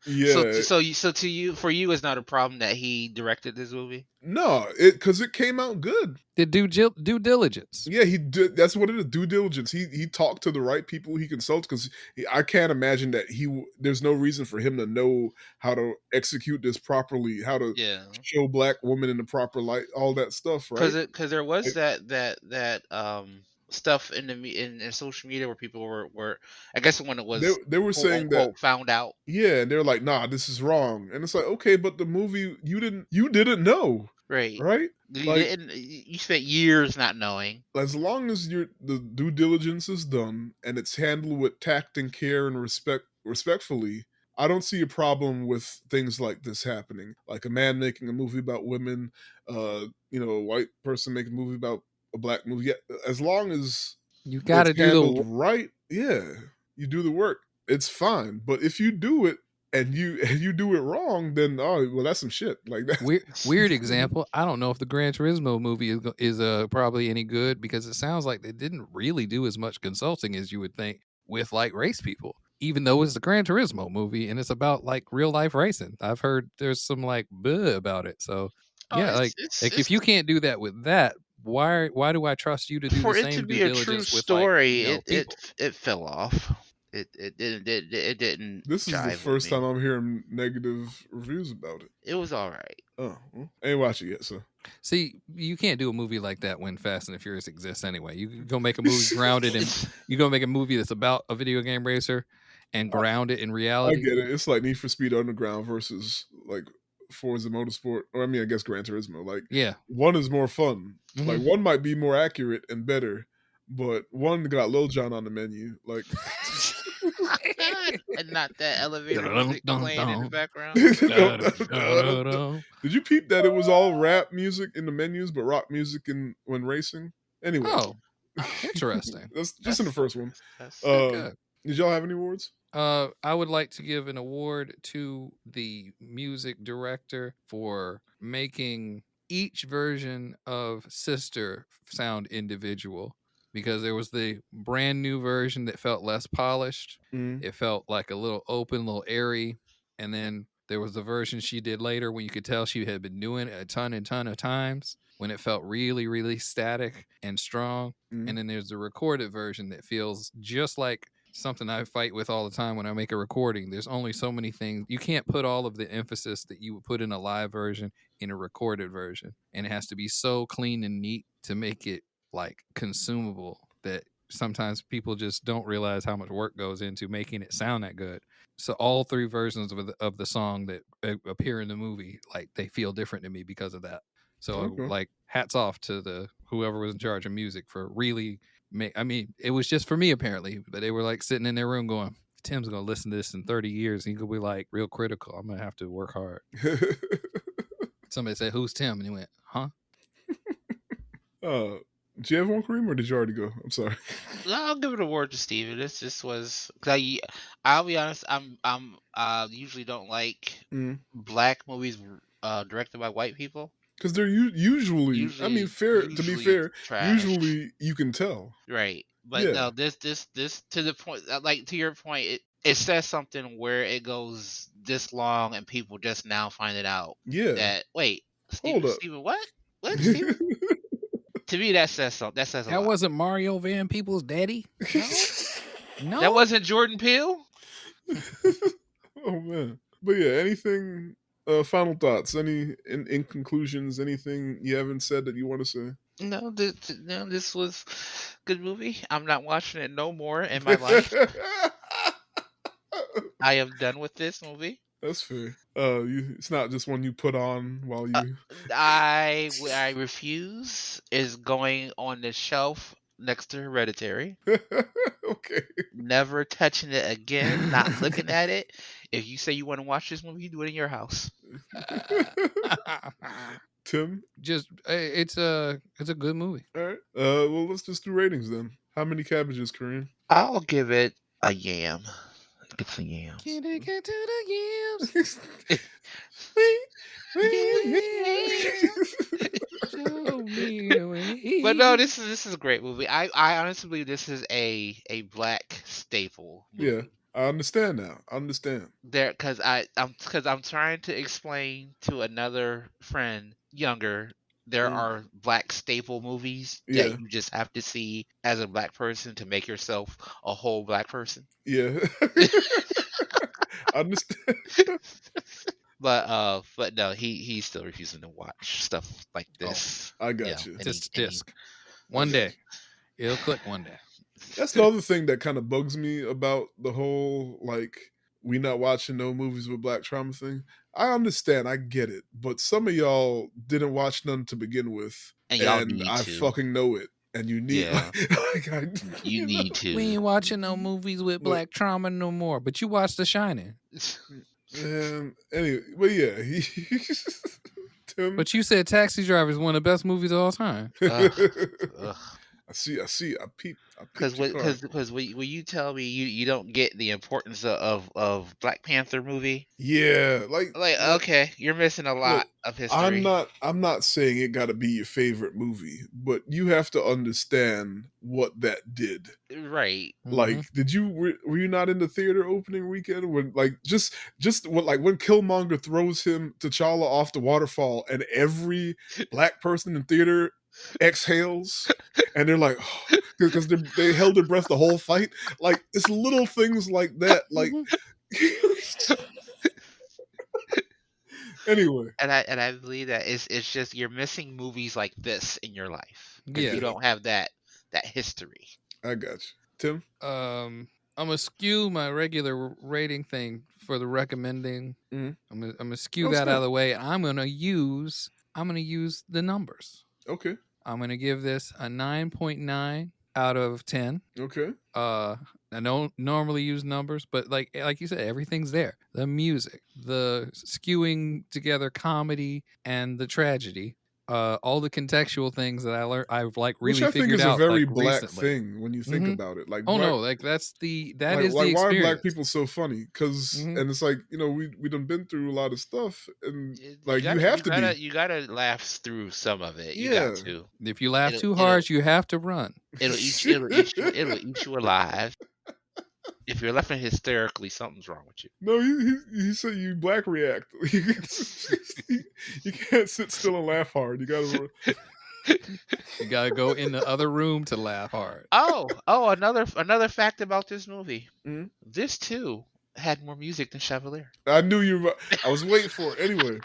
Yeah. So for you, it's not a problem that he directed this movie. No, because it came out good. Did due diligence. Yeah, he did. That's what it is. Due diligence. He talked to the right people. He consults because I can't imagine that there's no reason for him to know how to execute this properly, how to show black women in the proper light, all that stuff, right? Because there was that stuff in social media where people were I guess when it was they were saying unquote, that found out. Yeah, and they're like, nah, this is wrong. And it's like, okay, but the movie you didn't know. Right? You spent years not knowing. As long as the due diligence is done and it's handled with tact and care and respectfully, I don't see a problem with things like this happening. Like a man making a movie about women, a white person making a movie about a black movie. As long as you got to do right, you do the work. It's fine. But if you do it and you do it wrong, then that's some shit. Like that. Weird example. I don't know if the Gran Turismo movie is probably any good because it sounds like they didn't really do as much consulting as you would think with like race people. Even though it's the Gran Turismo movie and it's about like real life racing, I've heard there's some like bleh about it. So Oh, yeah, like if you can't do that with that, why do I trust you to do the for it to same due be a true diligence with like story. people? It fell off. It didn't This is the jive with first time me. I'm hearing negative reviews about it. It was all right. Oh, well, I ain't watch it yet, so. See, you can't do a movie like that when Fast and the Furious exists anyway. You go make a movie grounded in you go make a movie that's about a video game racer and ground it in I reality. get it. It's like Need for Speed Underground versus like Forza Motorsport, or I mean, I guess Gran Turismo. Like, Yeah. one is more fun. Like, Mhm. one might be more accurate and better, but one got Lil Jon on the menu. Like, And not that elevator music playing in the background. did you peep that it was all rap music in the menus, but rock music when racing? Anyway, Oh, interesting. that's just in the first one. That's Good. Did y'all have any awards? I would like to give an award to the music director for making each version of Sister sound individual because there was the brand new version that felt less polished. Mm. It felt like a little open, a little airy. And then there was the version she did later when you could tell she had been doing it a ton and ton of times when it felt really, really static and strong. Mm. And then there's the recorded version that feels just like something I fight with all the time when I make a recording. There's only so many things. You can't put all of the emphasis that you would put in a live version in a recorded version. And it has to be so clean and neat to make it like consumable that sometimes people just don't realize how much work goes into making it sound that good. So all three versions of the song that appear in the movie, like they feel different to me because of that. So Okay. like hats off to the whoever was in charge of music for really I mean, it was just for me apparently, but they were like sitting in their room going, Tim's gonna listen to this in 30 years. He could be like real critical. I'm gonna have to work hard. Somebody said, "Who's Tim?" And he went, "Huh?" Do you have one, Kareem, or did you already go? I'm sorry. I'll give it a award to Steven. This was cause I'll be honest. I'm usually don't like black movies directed by white people. Because they're usually, I mean, to be fair, trash. usually you can tell. Right. But Yeah. no, this to the point, like to your point, it says something where it goes this long and people just now find it out. Yeah. That wait, Hold up. Steven, what? What, Steven? To me, that says something. That says a lot. That wasn't Mario Van Peebles' daddy. No, That wasn't Jordan Peele. Oh man. But yeah, anything? Final thoughts? Any in conclusions? Anything you haven't said that you want to say? No, this was a good movie. I'm not watching it no more in my life. I am done with this movie. That's fair. It's not just one you put on while you. I refuse. Is going on the shelf next to Hereditary. Okay. Never touching it again. Not looking at it. If you say you want to watch this movie, you do it in your house. Tim, just it's a good movie. All right. Well, let's just do ratings then. How many cabbages, Kareem? I'll give it a yam. Get some yams. Can I get to the yams? Show me the way. But no, this is a great movie. I honestly believe this is a black staple movie. Yeah, I understand now. I understand. There, because I'm trying to explain to another friend younger. There are black staple movies that you just have to see as a black person to make yourself a whole black person. Yeah. I understand. But no, he's still refusing to watch stuff like this. I got you. Just disc. One day. It'll click one day. That's the other thing that kind of bugs me about the whole, like, we not watching no movies with black trauma thing. I understand, I get it, but some of y'all didn't watch none to begin with, and y'all need I to. Fucking know it, and you need. Yeah. You need to. We ain't watching no movies with black trauma no more, but you watch The Shining. Anyway, but yeah, Tim. But you said Taxi Driver is one of the best movies of all time. Ugh. I Because peeped your card. when you tell me you don't get the importance of Black Panther movie, Yeah, like like okay, you're missing a look, lot of I'm history. not I'm not saying it got to be your favorite movie, but you have to understand what that did. Right. Mhm. Like, were you not in the theater opening weekend when like just what like when Killmonger throws him T'Challa off the waterfall and every black person in theater exhales and they're like because they held their breath the whole fight. Like it's little things like that. Like anyway, And I believe that it's just you're missing movies like this in your life I because Yeah. you get it. don't have that history. I got you, Tim. I'm gonna skew my regular rating thing for the recommending. Mhm. I'm gonna skew That's that out good. of the way. I'm gonna use the numbers. Okay. I'm gonna give this a 9.9 out of 10. Okay. I don't normally use numbers, but like you said, everything's there. The music, the skewing together comedy and the tragedy, all the contextual things that I've like Which really I think figured is a out like very black recently. thing when you think Hmm. about it. Like Oh black no, like that like is the why are black experience. people so funny? Because Hmm. and it's like we done been through a lot of stuff, and You like you gotta have to be. laugh through some of it. You got Yeah. to. If you laugh It'll too it'll hard, you have to run. it'll eat you alive. If you're laughing hysterically, something's wrong with you. No, he said you black react. You can't sit still and laugh hard. You gotta. You gotta go in the other room to laugh hard. Another fact about this movie. Mhm. This too had more music than Chevalier. I knew you. I was waiting for it. Anyway,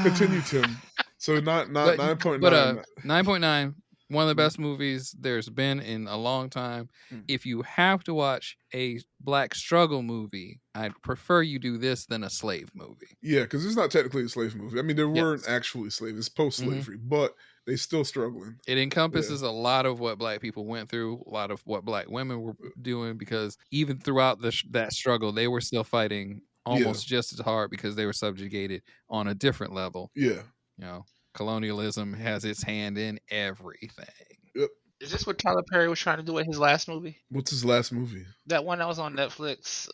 continue, Tim. So not but 9.9. 9.9, one of the Mhm. best movies there's been in a long time. Mhm. If you have to watch a black struggle movie, I'd prefer you do this than a slave movie. Yeah, because it's not technically a slave movie. I mean, there weren't Yes. actually slaves. It's Hmm. post-slavery, but they still struggling. It Yeah, encompasses a lot of what black people went through, a lot of what black women were doing, because even throughout that struggle, they were still fighting yeah, almost just as hard because they were subjugated on a different level. yeah. You know, colonialism has its hand in everything. Yep. Is this what Tyler Perry was trying to do in his last movie? What's his last movie? That one that was on Netflix,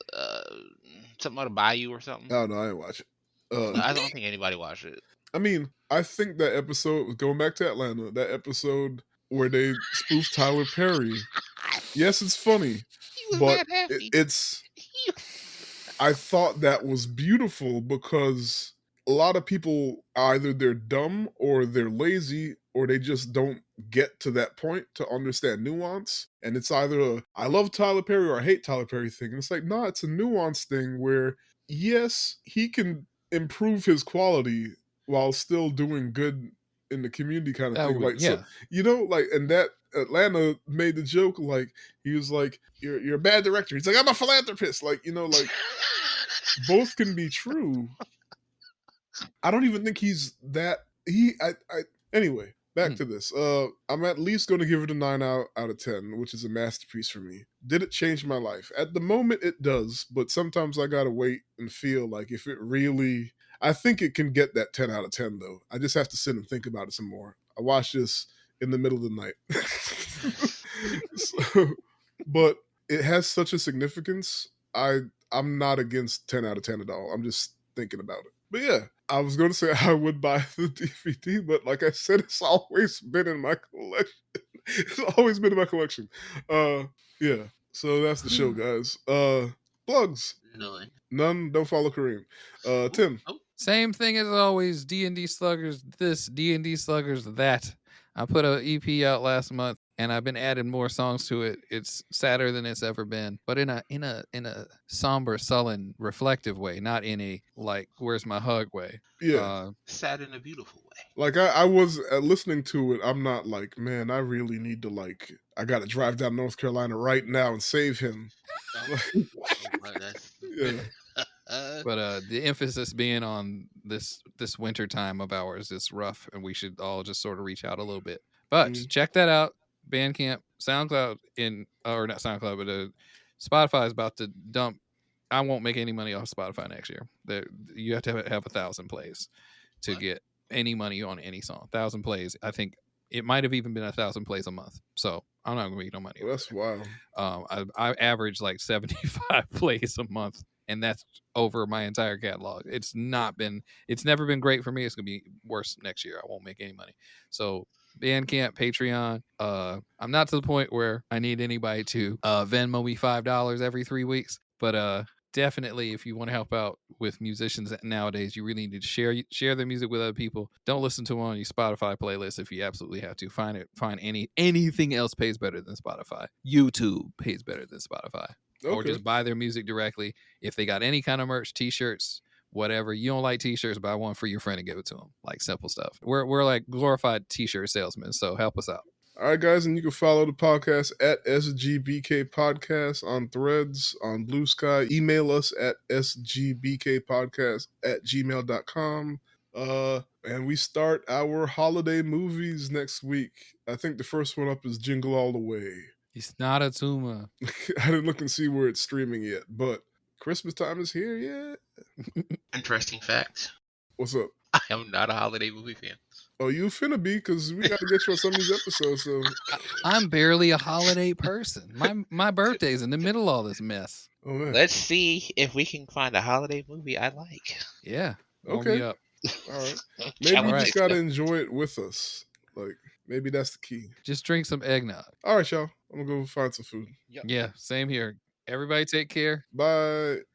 something about a bayou or something. I don't know. I didn't watch it. I don't think anybody watched it. I mean, I think that episode going back to Atlanta, that episode where they spoofed Tyler Perry. Yes, it's funny, He was but mad happy. it's. I thought that was beautiful because a lot of people either they're dumb or they're lazy or they just don't get to that point to understand nuance. And it's either a I love Tyler Perry or I hate Tyler Perry thing. And it's like, nah, it's a nuance thing where yes, he can improve his quality while still doing good in the community kind of thing. Like so, Yeah. like and that Atlanta made the joke like he was like, "You're a bad director." He's like, "I'm a philanthropist." Like like both can be true. I don't even think he's that. Anyway. Back to this. I'm at least going to give it a 9 out of 10, which is a masterpiece for me. Did it change my life? At the moment, it does, but sometimes I gotta wait and feel like if it really. I think it can get that 10 out of 10 though. I just have to sit and think about it some more. I watched this in the middle of the night. So, but it has such a significance. I'm not against 10 out of 10 at all. I'm just thinking about it. But yeah, I was going to say I would buy the DVD, but like I said, it's always been in my collection. It's always been in my collection. Yeah. So that's the show, guys. Plugs. None. None. Don't follow Kareem. Tim. Oh, Same thing as always. D&D Sluggers this, D&D Sluggers that. I put a EP out last month, and I've been adding more songs to it. It's sadder than it's ever been, but in a somber, sullen, reflective way, not in a like "Where's my hug" way. Yeah. sad in a beautiful way. Like I was listening to it. I'm not like, man, I really need to like. I got to drive down North Carolina right now and save him. Yeah. But the emphasis being on this winter time of ours is rough, and we should all just sort of reach out a little bit. But check that out. Bandcamp, SoundCloud, or not SoundCloud, but Spotify is about to dump. I won't make any money off Spotify next year. You have to have 1,000 plays to get any money on any song. 1,000 plays. I think it might have even been 1,000 plays a month. So I'm not gonna make no money. Well, that's wild. I average like 75 plays a month, and that's over my entire catalog. It's never been great for me. It's gonna be worse next year. I won't make any money. So Bandcamp, Patreon. I'm not to the point where I need anybody to Venmo me $5 every 3 weeks, but definitely if you want to help out with musicians nowadays, you really need to share their music with other people. Don't listen to them on your Spotify playlist if you absolutely have to. Find anything else pays better than Spotify. YouTube pays better than Spotify. Or Okay. just buy their music directly. If they got any kind of merch, t-shirts, whatever. You don't like t-shirts, buy one for your friend and give it to them. Like simple stuff. We're like glorified t-shirt salesmen, so help us out. All right, guys, and you can follow the podcast at SGBK Podcast on Threads, on Blue Sky. Email us at sgbkpodcast@gmail.com. And we start our holiday movies next week. I think the first one up is Jingle All the Way. It's not a tumor. I didn't look and see where it's streaming yet, but Christmas time is here, yeah. Interesting fact. What's up? I am not a holiday movie fan. Oh, you finna be, because we got to get you on some of these episodes. So I'm barely a holiday person. My birthday's in the middle of all this mess. Oh man. Let's see if we can find a holiday movie I like. Yeah. Warm Okay. me up. All right. Maybe you Alright. just gotta enjoy it with us. Like, maybe that's the key. Just drink some eggnog. All right, y'all. I'm gonna go find some food. Yeah, same here. Everybody take care. Bye.